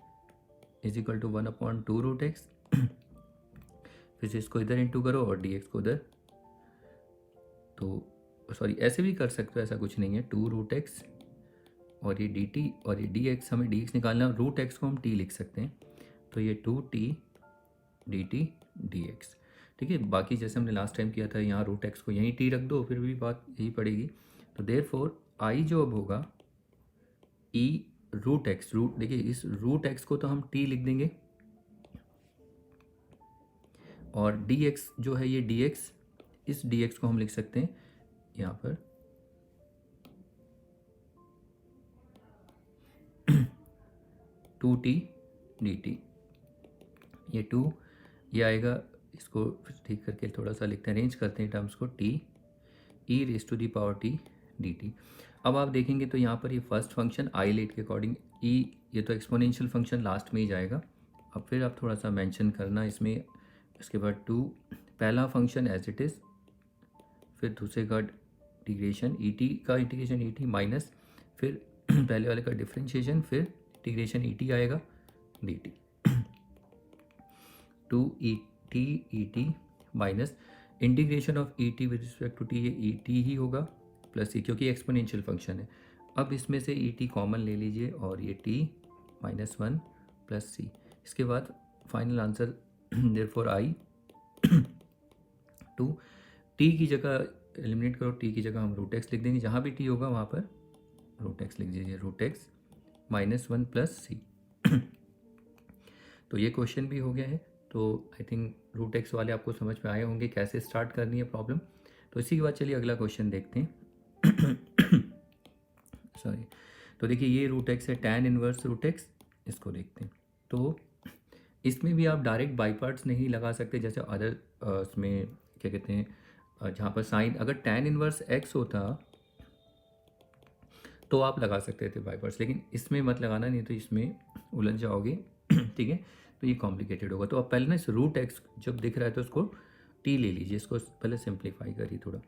is equal to 1/2 root x. फिर से इसको इधर इंटू करो और डी एक्स को इधर, तो सॉरी ऐसे भी कर सकते हो, ऐसा कुछ नहीं है। 2 रूट एक्स और ये डी टी और ये डी एक्स, हमें डी एक्स निकालना, रूट एक्स को हम टी लिख सकते हैं। तो ये 2t D T D x, ठीक है। बाकी जैसे हमने लास्ट टाइम किया था, यहाँ रूट एक्स को यहीं टी रख दो, फिर भी बात यही पड़ेगी। तो देयरफॉर आई जो अब होगा ई रूट एक्स, रूट देखिए इस रूट एक्स को तो हम टी लिख देंगे, और dx जो है ये dx, इस dx को हम लिख सकते हैं यहाँ पर 2t dt। ये 2 ये आएगा, इसको ठीक करके थोड़ा सा लिखते हैं, अरेंज करते हैं टर्म्स को, t e raise to the power t dt। अब आप देखेंगे तो यहाँ पर ये फर्स्ट फंक्शन आई लेट के अकॉर्डिंग e, ये तो एक्सपोनेंशियल फंक्शन लास्ट में ही जाएगा। अब फिर आप थोड़ा सा मेंशन करना इसमें, इसके बाद 2 पहला फंक्शन एज इट इज़, फिर दूसरे का इंटीग्रेशन ई टी का इंटीग्रेशन ई टी माइनस, फिर पहले वाले का डिफ्रेंशिएशन, फिर इंटीग्रेशन ई टी आएगा D T. 2 E T minus integration of E T with respect to T, ये ई टी ही होगा प्लस ई, क्योंकि एक्सपोनेंशियल फंक्शन है। अब इसमें से ई टी कॉमन ले लीजिए और ये टी -1 प्लस सी। इसके बाद final answer therefore I 2 T की जगह एलिमिनेट करो, टी की जगह हम रूट एक्स लिख देंगे, जहाँ भी टी होगा वहाँ पर रूट एक्स लिख दीजिए, रूट एक्स -1 प्लस सी। तो ये क्वेश्चन भी हो गया है। तो आई थिंक रूट एक्स वाले आपको समझ में आए होंगे कैसे स्टार्ट करनी है प्रॉब्लम। तो इसी के बाद चलिए अगला क्वेश्चन देखते हैं। सॉरी, तो देखिए ये रूट एक्स है, टैन इनवर्स रूट एक्स, इसको देखते हैं। तो इसमें भी आप डायरेक्ट बाई पार्ट्स नहीं लगा सकते, जैसे अदर उसमें क्या कहते हैं, जहाँ पर साइन, अगर टैन इनवर्स एक्स होता तो आप लगा सकते थे बाई पार्ट्स, लेकिन इसमें मत लगाना, नहीं तो इसमें उलझ जाओगे। ठीक है, तो ये कॉम्प्लिकेटेड होगा। तो आप पहले ना इस रूट एक्स जब दिख रहा है तो उसको टी ले लीजिए, इसको पहले सिंप्लीफाई करिए थोड़ा।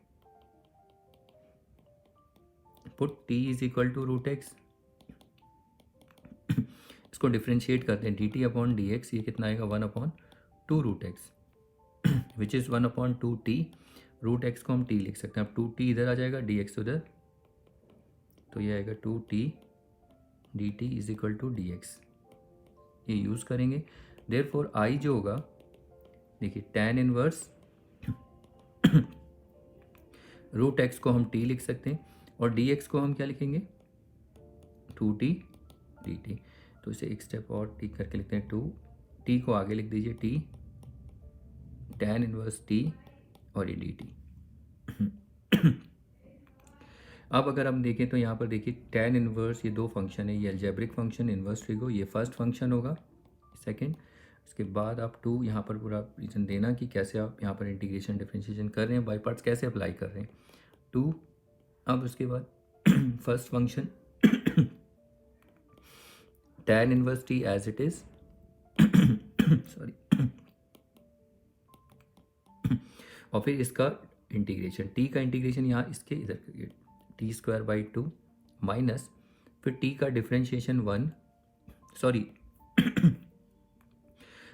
Put T is equal to root X, इसको डिफ्रेंशिएट करते हैं, D T upon D x, ये कितना आएगा 1/2 रूट एक्स विच इज़ 1/2 टी। रूट एक्स को हम टी लिख सकते हैं, अब 2t इधर आ जाएगा, डी एक्स उधर, तो ये आएगा 2t D T is equal to D x, ये यूज़ करेंगे। देयरफॉर आई जो होगा, देखिए टैन इनवर्स रूट एक्स को हम टी लिख सकते हैं और डी एक्स को हम क्या लिखेंगे 2t डी टी। तो इसे एक स्टेप और ठीक करके लिखते हैं, 2t को आगे लिख दीजिए, t टैन इनवर्स t और ये डी टी। अब अगर हम देखें तो यहाँ पर देखिए टैन इनवर्स, ये दो फंक्शन है, ये अलजेब्रिक फंक्शन इनवर्स ट्रिगो, ये फर्स्ट फंक्शन होगा, सेकंड। इसके बाद आप 2 यहाँ पर पूरा रीजन देना कि कैसे आप यहाँ पर इंटीग्रेशन डिफरेंशिएशन कर रहे हैं, बाई पार्ट्स कैसे अप्लाई कर रहे हैं 2। अब उसके बाद first function tan inverse T as it is, sorry, और फिर इसका इंटीग्रेशन, टी का इंटीग्रेशन यहाँ इसके इधर करिए, t²/2 माइनस, फिर t का डिफरेंशिएशन 1, सॉरी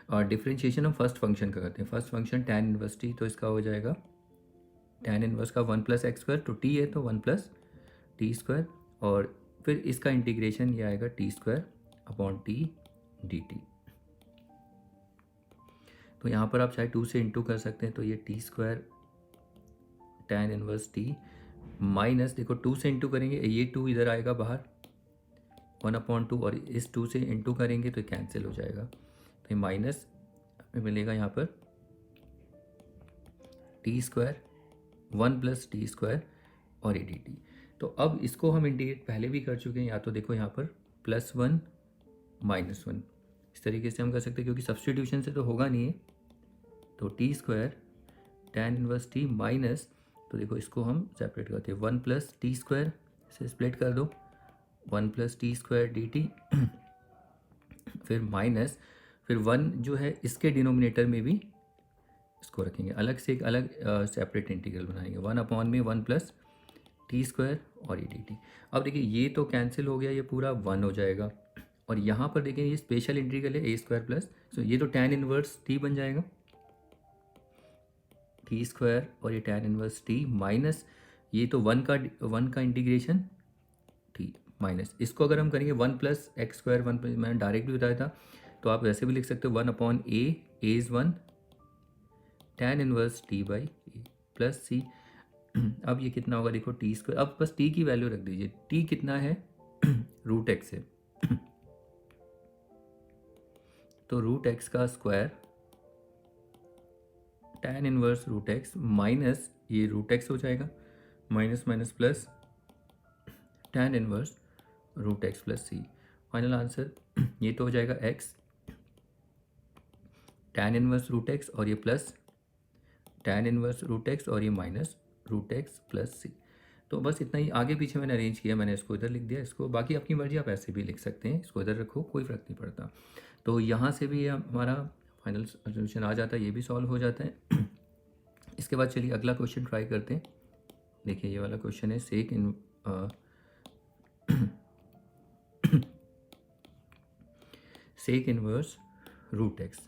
और डिफरेंशिएशन हम फर्स्ट फंक्शन का करते हैं, first function tan inverse T, तो इसका हो जाएगा टैन इनवर्स का 1+x², तो t है तो 1+t², और फिर इसका इंटीग्रेशन ये आएगा t²/t dt। तो यहाँ पर आप चाहे 2 से इंटू कर सकते हैं, तो ये t² tan inverse t minus, देखो 2 से इंटू करेंगे, ये 2 इधर आएगा बाहर 1/2, और इस 2 से इंटू करेंगे तो कैंसिल हो जाएगा, तो ये माइनस मिलेगा यहाँ पर t² 1+t² और ये dt। तो अब इसको हम इंटीग्रेट पहले भी कर चुके हैं, या तो देखो यहाँ पर +1 -1, इस तरीके से हम कर सकते हैं, क्योंकि सब्स्टिट्यूशन से तो होगा नहीं है। तो t² tan inverse t minus, तो देखो इसको हम सेपरेट करते हैं, 1+t² से स्प्लिट कर दो, 1+t² dt, फिर माइनस, फिर 1 जो है इसके डिनोमिनेटर में भी इसको रखेंगे, अलग से एक अलग सेपरेट इंटीग्रल बनाएंगे, 1/में 1+t² और ये dt। अब देखिए ये तो कैंसिल हो गया, ये पूरा 1 हो जाएगा, और यहाँ पर देखिए ये स्पेशल इंटीग्रल है a² सो ये तो टैन इनवर्स t बन जाएगा, t² और ये टैन इनवर्स t माइनस, ये तो 1 का इंटीग्रेशन t माइनस, इसको अगर हम करेंगे 1+x², मैंने डायरेक्टली बताया था, तो आप वैसे भी लिख सकते हो 1/a, a is 1 tan inverse t/a plus c। अब ये कितना होगा देखो t², अब बस t की वैल्यू रख दीजिए, t कितना है रूट एक्स है, तो रूट एक्स का square tan inverse root x minus ये रूट एक्स हो जाएगा, minus minus plus tan inverse root x plus सी। फाइनल आंसर ये तो हो जाएगा x tan inverse root x और ये plus tan inverse root x और ये minus root x plus c. तो बस इतना ही, आगे पीछे मैंने अरेंज किया, मैंने इसको इधर लिख दिया, इसको बाकी आपकी मर्जी, आप ऐसे भी लिख सकते हैं, इसको इधर रखो, कोई फ़र्क नहीं पड़ता। तो यहाँ से भी हमारा फाइनल सोल्यूशन आ जाता है, ये भी सॉल्व हो जाता है। इसके बाद चलिए अगला क्वेश्चन ट्राई करते हैं। देखिए ये वाला क्वेश्चन है सेक इनवर्स रूट एक्स।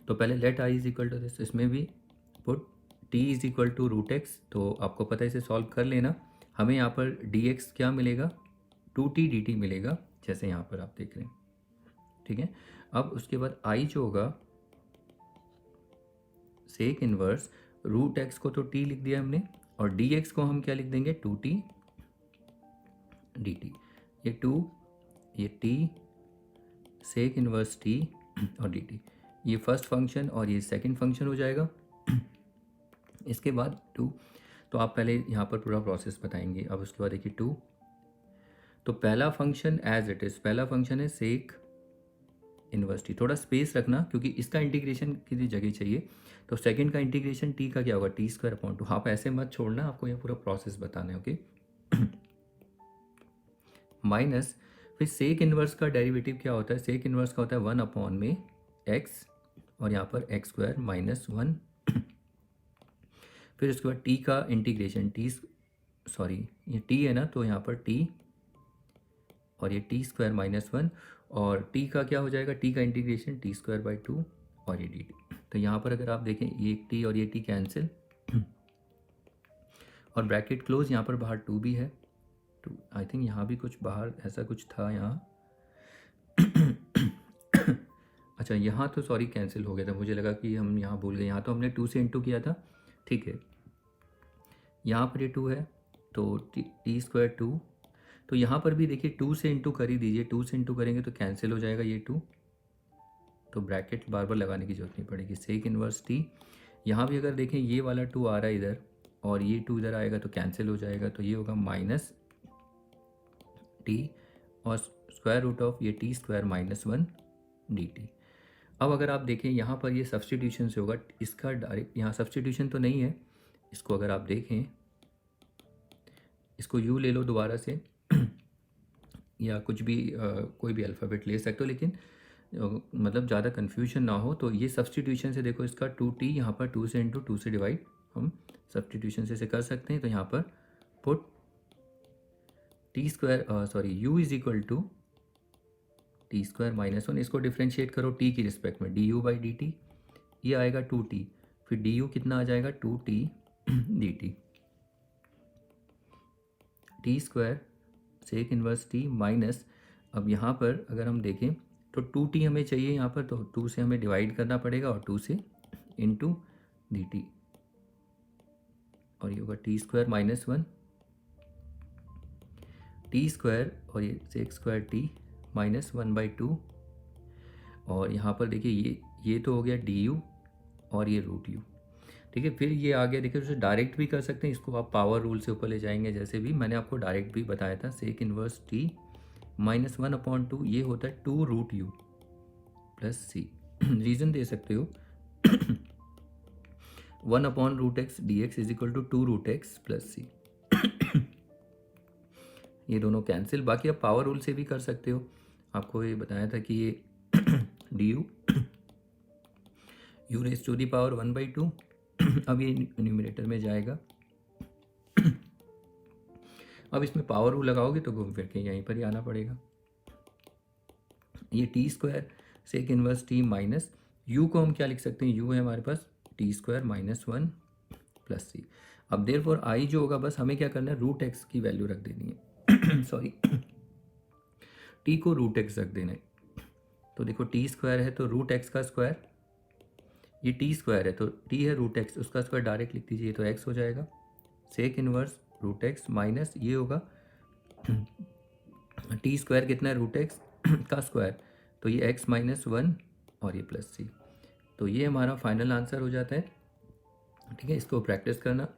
तो पहले let I is equal to this, इसमें भी put T is equal to root x. तो आपको पता है इसे सॉल्व कर लेना। हमें यहाँ पर डी एक्स क्या मिलेगा, 2t dt मिलेगा, जैसे यहाँ पर आप देख रहे हैं, ठीक है। अब उसके बाद आई जो होगा सेक इनवर्स रूट एक्स को तो t लिख दिया हमने, और डी एक्स को हम क्या लिख देंगे, 2t dt। ये 2, ये t, सेक इनवर्स t और dt, ये फर्स्ट फंक्शन और ये सेकंड फंक्शन हो जाएगा। इसके बाद 2, तो आप पहले यहाँ पर पूरा प्रोसेस बताएंगे। अब उसके बाद देखिए 2, तो पहला फंक्शन एज इट इज़, पहला फंक्शन है सेक इनवर्स टी, थोड़ा स्पेस रखना क्योंकि इसका इंटीग्रेशन की भी जगह चाहिए। तो सेकंड का इंटीग्रेशन टी का क्या होगा, टी स्क्वायर अपॉन 2। आप ऐसे मत छोड़ना, आपको ये पूरा प्रोसेस बताना है, ओके। माइनस फिर सेक इनवर्स का डेरिवेटिव क्या होता है, सेक इनवर्स का होता है 1 अपॉन में एक्स और यहाँ पर एक्स स्क्वायर माइनस 1। फिर उसके बाद टी का इंटीग्रेशन, सॉरी ये टी है ना, तो यहाँ पर टी और ये टी स्क्वायर माइनस 1, और टी का क्या हो जाएगा, टी का इंटीग्रेशन टी स्क्वायर बाई 2 और ये डी टी। तो यहाँ पर अगर आप देखें ये टी और ये टी कैंसिल और ब्रैकेट क्लोज, यहाँ पर बाहर 2 भी है, 2 आई थिंक यहाँ भी कुछ बाहर ऐसा कुछ था यहाँ। अच्छा यहाँ तो सॉरी कैंसिल हो गया था, मुझे लगा कि हम यहाँ भूल गए, यहाँ तो हमने 2 से इंटू किया था, ठीक है। यहाँ पर ये 2 है तो टी स्क्वायर 2, तो यहाँ पर भी देखिए 2 से इंटू कर ही दीजिए, 2 से इंटू करेंगे तो कैंसिल हो जाएगा ये 2, तो ब्रैकेट बार बार लगाने की जरूरत नहीं पड़ेगी। सेक इनवर्स टी, यहाँ भी अगर देखें ये वाला 2 आ रहा है इधर और ये 2 इधर आएगा तो कैंसिल हो जाएगा, तो ये होगा माइनस टी और स्क्वायर रूट ऑफ ये T square minus 1 D T. अब अगर आप देखें यहाँ पर ये सब्सटीट्यूशन से होगा, इसका डायरेक्ट यहाँ सब्सटीट्यूशन तो नहीं है, इसको अगर आप देखें, इसको यू ले लो दोबारा से या कुछ भी कोई भी अल्फ़ाबेट ले सकते हो, लेकिन मतलब ज़्यादा कन्फ्यूजन ना हो। तो ये सब्सटीट्यूशन से देखो, इसका 2t यहाँ पर 2 से इंटू 2 से डिवाइड हम सब्सटीट्यूशन से इसे कर सकते हैं। तो यहाँ पर put T square sorry U is equal to T square minus 1, इसको डिफ्रेंशिएट करो टी की रिस्पेक्ट में, D U by D T, ये आएगा 2t, फिर डी यू कितना आ जाएगा 2t D T, T square sec inverse T minus, अब यहाँ पर अगर हम देखें तो 2t हमें चाहिए यहाँ पर, तो 2 से हमें डिवाइड करना पड़ेगा और 2 से इंटू डी टी, और ये होगा T square minus 1 T square और ये सेक स्क्वायर टी माइनस 1/2, और यहाँ पर देखिए ये तो हो गया डी यू और ये रूट यू, ठीक है। फिर ये आ गया, देखिए उसे डायरेक्ट भी कर सकते हैं, इसको आप पावर रूल से ऊपर ले जाएंगे, जैसे भी मैंने आपको डायरेक्ट भी बताया था, सेक इनवर्स टी माइनस 1/2, ये होता है 2 root u plus c. Reason दे सकते हो 1 upon root x d x is equal to 2 root x plus c. ये दोनों कैंसिल, बाकी आप पावर रूल से भी कर सकते हो। आपको ये बताया था कि ये D U raise to the power 1/2, अब ये न्यूमरेटर में जाएगा। अब इसमें पावर रूल लगाओगे तो घूम फिर के यहीं पर ही आना पड़ेगा। ये T square sec inverse T minus U को हम क्या लिख सकते हैं, यू है हमारे पास टी स्क्वायर माइनस 1 प्लस सी। अब देयरफॉर आई जो होगा, बस हमें क्या करना है, रूट एक्स की वैल्यू रख देनी है सॉरी टी को रूट एक्स रख देना है। तो देखो टी स्क्वायर है तो रूट एक्स का स्क्वायर, ये टी स्क्वायर है तो टी है रूट एक्स, उसका स्क्वायर डायरेक्ट लिख दीजिए तो एक्स हो जाएगा, sec inverse root x minus ये होगा टी स्क्वायर कितना है, रूट एक्स का स्क्वायर, तो ये एक्स माइनस 1 और ये प्लस सी। तो ये हमारा फाइनल आंसर हो जाता है। ठीक है, इसको प्रैक्टिस करना।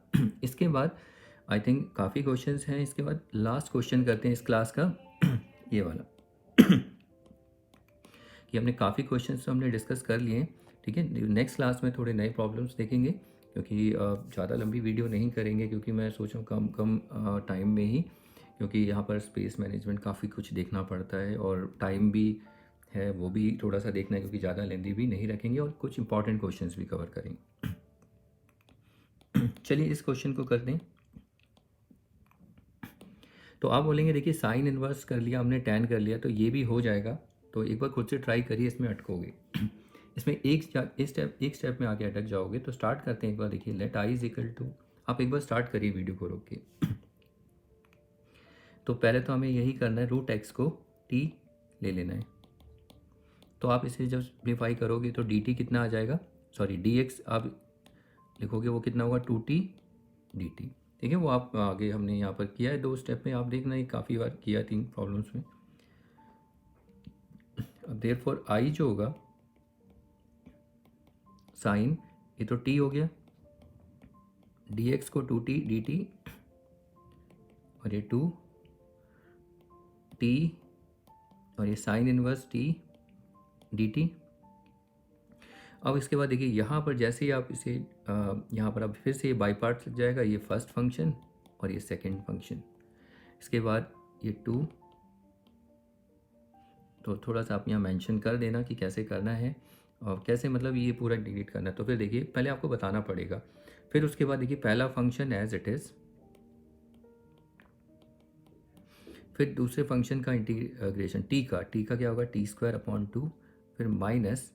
इसके बाद आई थिंक काफ़ी क्वेश्चंस हैं। इसके बाद लास्ट क्वेश्चन करते हैं इस क्लास का, ये वाला कि हमने काफ़ी क्वेश्चंस तो हमने डिस्कस कर लिए हैं। ठीक है, नेक्स्ट क्लास में थोड़े नए प्रॉब्लम्स देखेंगे, क्योंकि ज़्यादा लंबी वीडियो नहीं करेंगे, क्योंकि मैं सोच रहा हूँ कम टाइम में ही, क्योंकि यहाँ पर स्पेस मैनेजमेंट काफ़ी कुछ देखना पड़ता है और टाइम भी है, वो भी थोड़ा सा देखना है, क्योंकि ज़्यादा लेंदी भी नहीं रखेंगे और कुछ इंपॉर्टेंट क्वेश्चंस भी कवर करेंगे। चलिए इस क्वेश्चन को कर दें। तो आप बोलेंगे देखिए साइन इन्वर्स कर लिया हमने, टैन कर लिया, तो ये भी हो जाएगा। तो एक बार खुद से ट्राई करिए, इसमें अटकोगे। इसमें एक स्टेप में आके अटक जाओगे। तो स्टार्ट करते हैं एक बार। देखिए let I is equal to, आप एक बार स्टार्ट करिए वीडियो को रोक के। तो पहले तो हमें यही करना है, रूट एक्स को टी ले लेना है। तो आप इसे जब सिंप्लीफाई करोगे तो डी टी कितना आ जाएगा, सॉरी डी एक्स आप लिखोगे, वो कितना होगा 2t dt। ठीक है, वो आप आगे हमने यहाँ पर किया है 2 स्टेप में, आप देखना ये काफ़ी बार किया 3 प्रॉब्लम्स में। अब देयरफॉर आई जो होगा साइन, ये तो t हो गया, dx को 2t dt, और ये 2t, और ये साइन इनवर्स t dt। अब इसके बाद देखिए यहाँ पर जैसे ही आप इसे यहाँ पर अब फिर से ये बाई पार्ट्स लग जाएगा, ये फर्स्ट फंक्शन और ये सेकंड फंक्शन। इसके बाद ये 2, तो थोड़ा सा आप यहाँ मेंशन कर देना कि कैसे करना है और कैसे, मतलब ये पूरा डिलीट करना है। तो फिर देखिए पहले आपको बताना पड़ेगा, फिर उसके बाद देखिए पहला फंक्शन एज इट इज़, फिर दूसरे फंक्शन का इंटीग्रेशन टी का क्या होगा t²/2, फिर माइनस,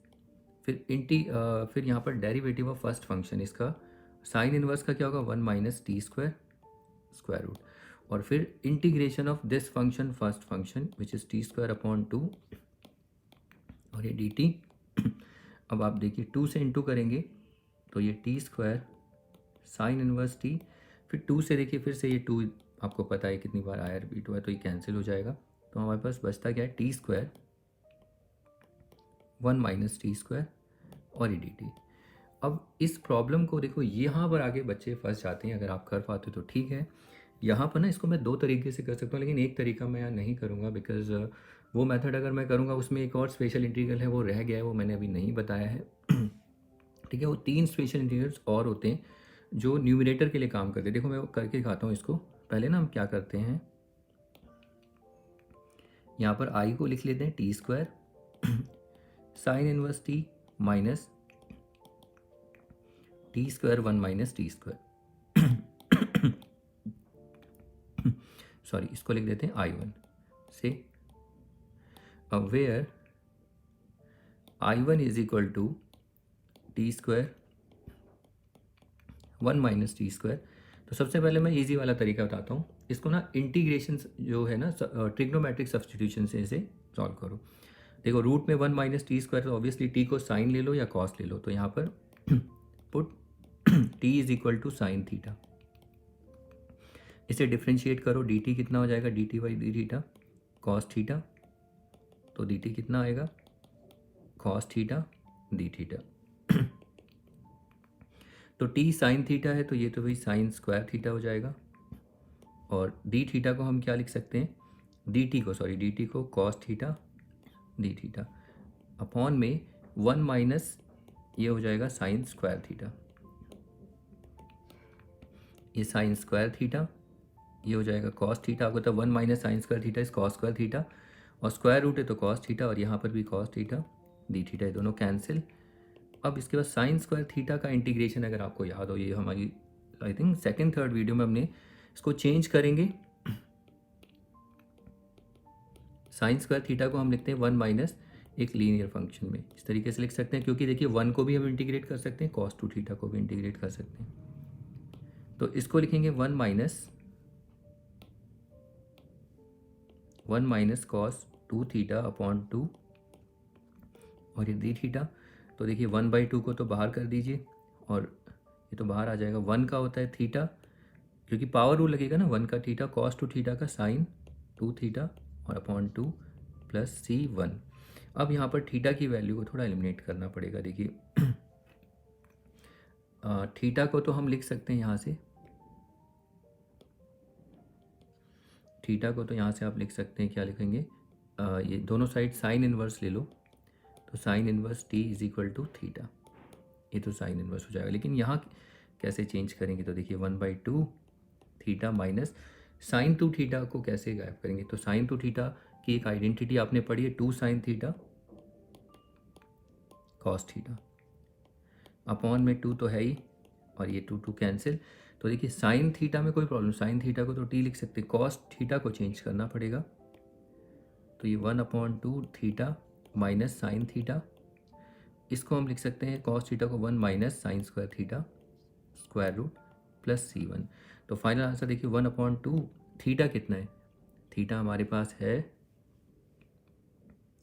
फिर यहाँ पर डेरिवेटिव ऑफ फर्स्ट फंक्शन इसका साइन इनवर्स का क्या होगा 1 - t² स्क्वायर रूट, और फिर integration of this function first function which is t²/2 और ये dt। अब आप देखिए 2 से इंटू करेंगे तो ये t² साइन इनवर्स t, फिर 2 से देखिए फिर से ये 2 आपको पता है कितनी बार आया रिपीट हुआ है, तो ये कैंसिल हो जाएगा। तो हमारे पास बचता क्या है t², 1 - t² और ये dt। अब इस प्रॉब्लम को देखो, यहाँ पर आगे बच्चे फंस जाते हैं। अगर आप कर पाते हो तो ठीक है। यहाँ पर ना इसको मैं 2 तरीके से कर सकता हूँ, लेकिन एक तरीका मैं यहाँ नहीं करूँगा, बिकॉज वो मेथड अगर मैं करूँगा उसमें एक और स्पेशल इंटीग्रल है, वो रह गया है, वो मैंने अभी नहीं बताया है। ठीक है, वो 3 स्पेशल इंटीग्रल्स और होते हैं जो न्यूमरेटर के लिए काम करते हैं। देखो मैं करके दिखाता हूँ इसको। पहले ना हम क्या करते हैं, यहाँ पर आई को लिख लेते हैं t² sine inverse t minus t² 1 - t²। Sorry, इसको लिख देते हैं I1 से, where I1 is equal to t² 1 - t²। तो सबसे पहले मैं इजी वाला तरीका बताता हूँ। इसको ना इंटीग्रेशन जो है ना ट्रिग्नोमेट्रिक सब्सटीट्यूशन से इसे सॉल्व करो। देखो रूट में 1 - t², तो ऑब्वियसली t को साइन ले लो या कॉस ले लो। तो यहाँ पर put t is equal to sine theta, इसे डिफ्रेंशिएट करो, dt कितना हो जाएगा dt/d थीटा कॉस थीटा, तो dt कितना आएगा कॉस थीटा डी थीटा। तो t साइन थीटा है, तो ये तो भाई साइन स्क्वायर थीटा हो जाएगा, और डी थीटा को हम क्या लिख सकते हैं, dt को cos theta D theta upon में 1 माइनस ये हो जाएगा साइन स्क्वायर थीटा, ये साइन स्क्वायर थीटा, ये हो जाएगा कॉस थीटा। आपको तो 1 - sine square theta is cos square theta, और स्क्वायर रूट है तो कॉस थीटा, और यहाँ पर भी कॉस थीटा डी थीटा, ये दोनों कैंसिल। अब इसके बाद साइन स्क्वायर थीटा का इंटीग्रेशन अगर आपको याद हो, ये हमारी I think second third video में हमने इसको चेंज करेंगे। साइन स्क्वायर थीटा को हम लिखते हैं 1 - एक लीनियर फंक्शन में, इस तरीके से लिख सकते हैं, क्योंकि देखिए 1 को भी हम इंटीग्रेट कर सकते हैं, cos 2 थीटा को भी इंटीग्रेट कर सकते हैं। तो इसको लिखेंगे 1 - cos 2 थीटा अपॉन 2, और ये डी थीटा। तो देखिए 1/2 को तो बाहर कर दीजिए, और ये तो बाहर आ जाएगा। 1 का होता है थीटा, क्योंकि पावर रूल लगेगा ना, 1 का थीटा cos 2 थीटा का साइन 2 थीटा और अपॉन 2 प्लस C1। अब यहाँ पर थीटा की वैल्यू को थोड़ा एलिमिनेट करना पड़ेगा। देखिए थीटा को तो हम लिख सकते हैं यहाँ से, थीटा को तो यहाँ से आप लिख सकते हैं, क्या लिखेंगे, ये दोनों साइड साइन इन्वर्स ले लो, तो sine inverse T is equal to theta, ये तो साइन इन्वर्स हो जाएगा। लेकिन यहाँ कैसे चेंज करेंगे, तो देखिए 1/2 थीटा माइनस साइन 2 थीटा को कैसे गायब करेंगे, तो साइन 2 थीटा की एक आइडेंटिटी आपने पढ़ी है, 2 sine theta cos theta, upon में 2 तो है ही, और ये 2 कैंसिल। तो देखिए साइन थीटा में कोई प्रॉब्लम, साइन थीटा को तो टी लिख सकते, कॉस थीटा को चेंज करना पड़ेगा, तो ये 1/2 थीटा माइनस साइन थीटा, इसको हम लिख सकते हैं कॉस थीटा को 1 minus sine square theta square root plus C1। तो फाइनल आंसर देखिए 1/2 थीटा कितना है, थीटा हमारे पास है,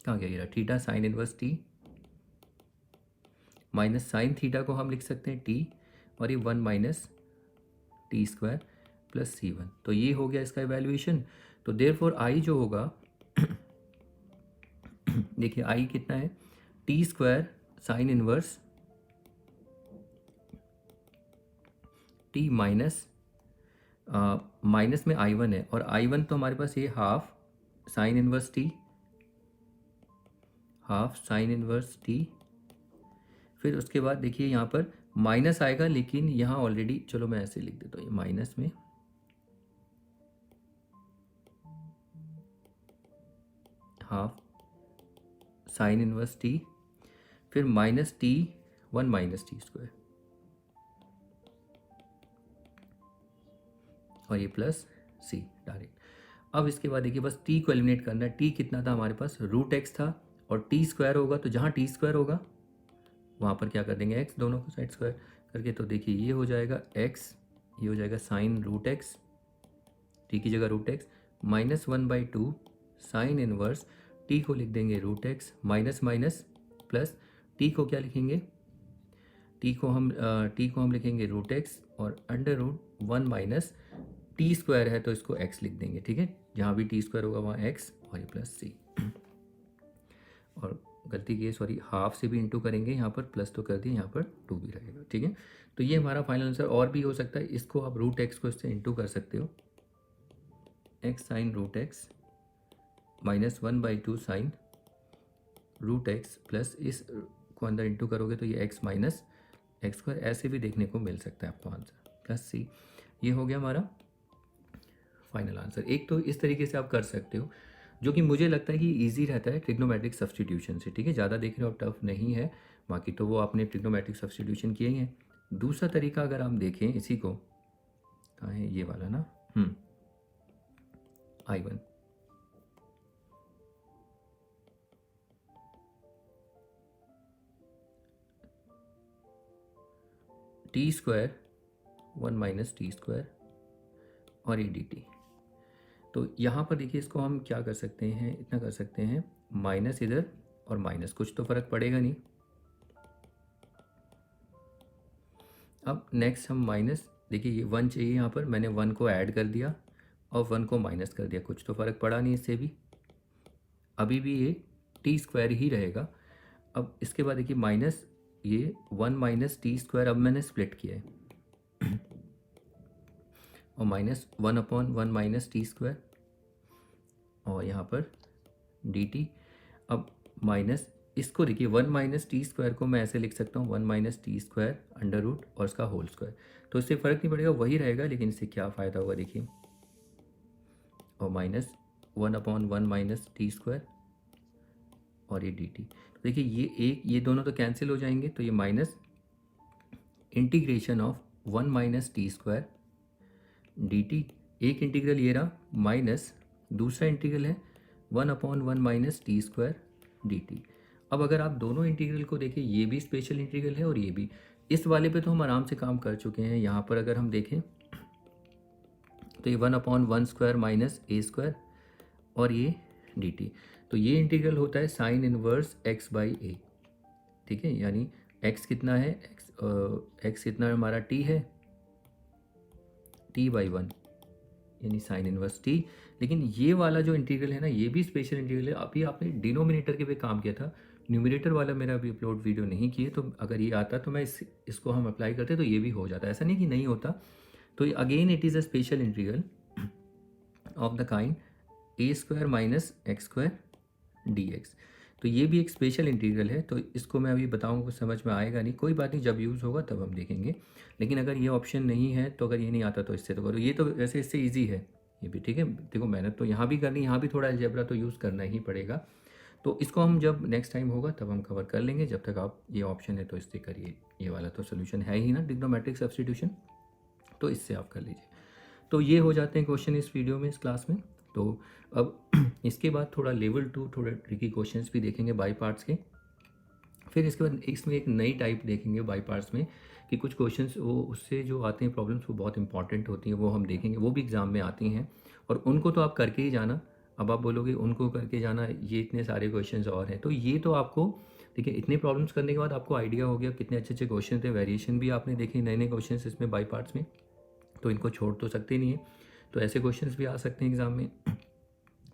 कहाँ गया ये रहा, theta sine inverse T minus sine theta को हम लिख सकते हैं टी, और ये 1 minus T square plus C1। तो ये हो गया इसका इवैल्यूएशन। तो देयरफॉर आई जो होगा देखिए आई कितना है, T square sine inverse T minus minus में I1 है, और I1 तो हमारे पास ये half sine inverse T, half sine inverse T, फिर उसके बाद देखिए यहाँ पर माइनस आएगा, लेकिन यहाँ ऑलरेडी, चलो मैं ऐसे लिख देता हूँ, ये माइनस में हाफ साइन इनवर्स टी, फिर minus T 1 minus T square, और ये प्लस सी डायरेक्ट। अब इसके बाद देखिए बस टी को एलिमिनेट करना है, टी कितना था हमारे पास, √x था, और टी स्क्वायर होगा, तो जहाँ टी स्क्वायर होगा वहाँ पर क्या कर देंगे x, दोनों को साइड स्क्वायर करके, तो देखिए ये हो जाएगा x, ये हो जाएगा साइन √x, टी की जगह √x minus 1/2 sine inverse T को लिख देंगे √x minus minus plus, T को क्या लिखेंगे, टी को हम लिखेंगे √x, और √1 माइनस टी स्क्वायर है तो इसको x लिख देंगे, ठीक है, जहाँ भी टी स्क्वायर होगा वहाँ x, और ये प्लस सी, और गलती की, सॉरी, हाफ से भी इंटू करेंगे, यहाँ पर प्लस तो कर दिए, यहाँ पर 2 भी रहेगा, ठीक है। तो ये हमारा फाइनल आंसर, और भी हो सकता है, इसको आप √x को इससे इंटू कर सकते हो, x साइन √x minus 1/2 sine √x plus इस को अंदर इंटू करोगे तो ये x माइनस एक्स स्क्वायर, ऐसे भी देखने को मिल सकता है आपको आंसर, प्लस सी। ये हो गया हमारा फाइनल आंसर। एक तो इस तरीके से आप कर सकते हो, जो कि मुझे लगता है कि ईजी रहता है ट्रिग्नोमेट्रिक सब्सटीट्यूशन से, ठीक है, ज़्यादा देख रहे हो टफ नहीं है, बाकी तो वो आपने ट्रिग्नोमेट्रिक सब्सटीट्यूशन किए ही हैं। दूसरा तरीका अगर हम देखें इसी को, कहाँ है ये वाला ना, I1, T square 1 minus T square और ये dt। तो यहाँ पर देखिए इसको हम क्या कर सकते हैं, इतना कर सकते हैं, माइनस इधर और माइनस, कुछ तो फर्क पड़ेगा नहीं। अब नेक्स्ट हम माइनस, देखिए ये 1 चाहिए, यहाँ पर मैंने 1 को ऐड कर दिया और 1 को माइनस कर दिया, कुछ तो फ़र्क पड़ा नहीं इससे भी, अभी भी ये टी स्क्वायर ही रहेगा। अब इसके बाद देखिए माइनस ये 1 माइनस टी स्क्वायर, अब मैंने स्प्लिट किया है, और माइनस 1/1 माइनस टी स्क्वायर, और यहाँ पर dt। अब माइनस इसको देखिए 1 माइनस टी स्क्वायर को मैं ऐसे लिख सकता हूँ 1 minus T square under root और इसका होल स्क्वायर, तो इससे फ़र्क नहीं पड़ेगा, वही रहेगा, लेकिन इससे क्या फ़ायदा होगा देखिए, और माइनस 1/1 माइनस टी स्क्वायर और ये dt। तो देखिए ये दोनों तो कैंसिल हो जाएंगे, तो ये minus integration of 1 minus T square dt, एक इंटीग्रल ये रहा, माइनस दूसरा इंटीग्रल है 1/1 माइनस टी स्क्वायर dt। अब अगर आप दोनों इंटीग्रल को देखें, ये भी स्पेशल इंटीग्रल है और ये भी, इस वाले पे तो हम आराम से काम कर चुके हैं। यहाँ पर अगर हम देखें तो ये 1/1 स्क्वायर माइनस ए स्क्वायर और ये dt, तो ये इंटीग्रल होता है साइन इनवर्स x/a, ठीक है, यानी x कितना है, x कितना हमारा t है, t/1, यानी साइन इनवर्स टी। लेकिन ये वाला जो इंटीग्रल है ना, ये भी स्पेशल इंटीग्रल है। अभी आपने डिनोमिनेटर के पे काम किया था, न्यूमिनेटर वाला मेरा अभी अपलोड वीडियो नहीं किए, तो अगर ये आता तो मैं इसको हम अप्लाई करते तो ये भी हो जाता, ऐसा नहीं कि नहीं होता। तो again it is a special integral of the kind A square minus x square D x. तो ये भी एक स्पेशल इंटीग्रल है, तो इसको मैं अभी बताऊंगा, कुछ समझ में आएगा नहीं, कोई बात नहीं, जब यूज़ होगा तब हम देखेंगे। लेकिन अगर ये ऑप्शन नहीं है, तो अगर ये नहीं आता तो इससे तो करो, ये तो वैसे इससे ईजी है ये भी, ठीक है। देखो मेहनत तो यहाँ भी करनी, यहाँ भी थोड़ा अलजेब्रा तो यूज़ करना ही पड़ेगा। तो इसको हम जब नेक्स्ट टाइम होगा तब हम कवर कर लेंगे। जब तक आप ये ऑप्शन है तो इससे करिए, ये वाला तो सोल्यूशन है ही ना, ट्रिग्नोमेट्रिक सब्स्टिट्यूशन, तो इससे आप कर लीजिए। तो ये हो जाते हैं क्वेश्चन इस वीडियो में, इस क्लास में। तो अब इसके बाद थोड़ा लेवल 2 थोड़े ट्रिकी क्वेश्चंस भी देखेंगे बाई पार्ट्स के। फिर इसके बाद इसमें एक नई टाइप देखेंगे बाई पार्ट्स में, कि कुछ क्वेश्चंस वो उससे जो आते हैं प्रॉब्लम्स, वो बहुत इंपॉर्टेंट होती हैं, वो हम देखेंगे, वो भी एग्ज़ाम में आती हैं, और उनको तो आप करके ही जाना। अब आप बोलोगे उनको करके जाना, ये इतने सारे क्वेश्चंस और हैं, तो ये तो आपको देखिए, इतने प्रॉब्लम्स करने के बाद आपको आइडिया हो गया कितने अच्छे अच्छे क्वेश्चन थे, वेरिएशन भी आपने देखे, नए नए क्वेश्चन इसमें बाई पार्ट्स में, तो इनको छोड़ तो सकते नहीं है। तो ऐसे क्वेश्चंस भी आ सकते हैं एग्ज़ाम में,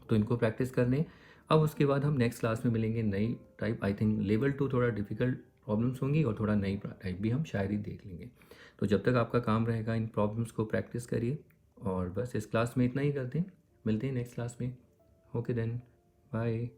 तो इनको प्रैक्टिस कर लें। अब उसके बाद हम नेक्स्ट क्लास में मिलेंगे नई टाइप। आई थिंक लेवल 2 थोड़ा डिफिकल्ट प्रॉब्लम्स होंगी, और थोड़ा नई टाइप भी हम शायद ही देख लेंगे। तो जब तक आपका काम रहेगा, इन प्रॉब्लम्स को प्रैक्टिस करिए, और बस इस क्लास में इतना ही करते हैं, मिलते हैं नेक्स्ट क्लास में। Okay then, bye.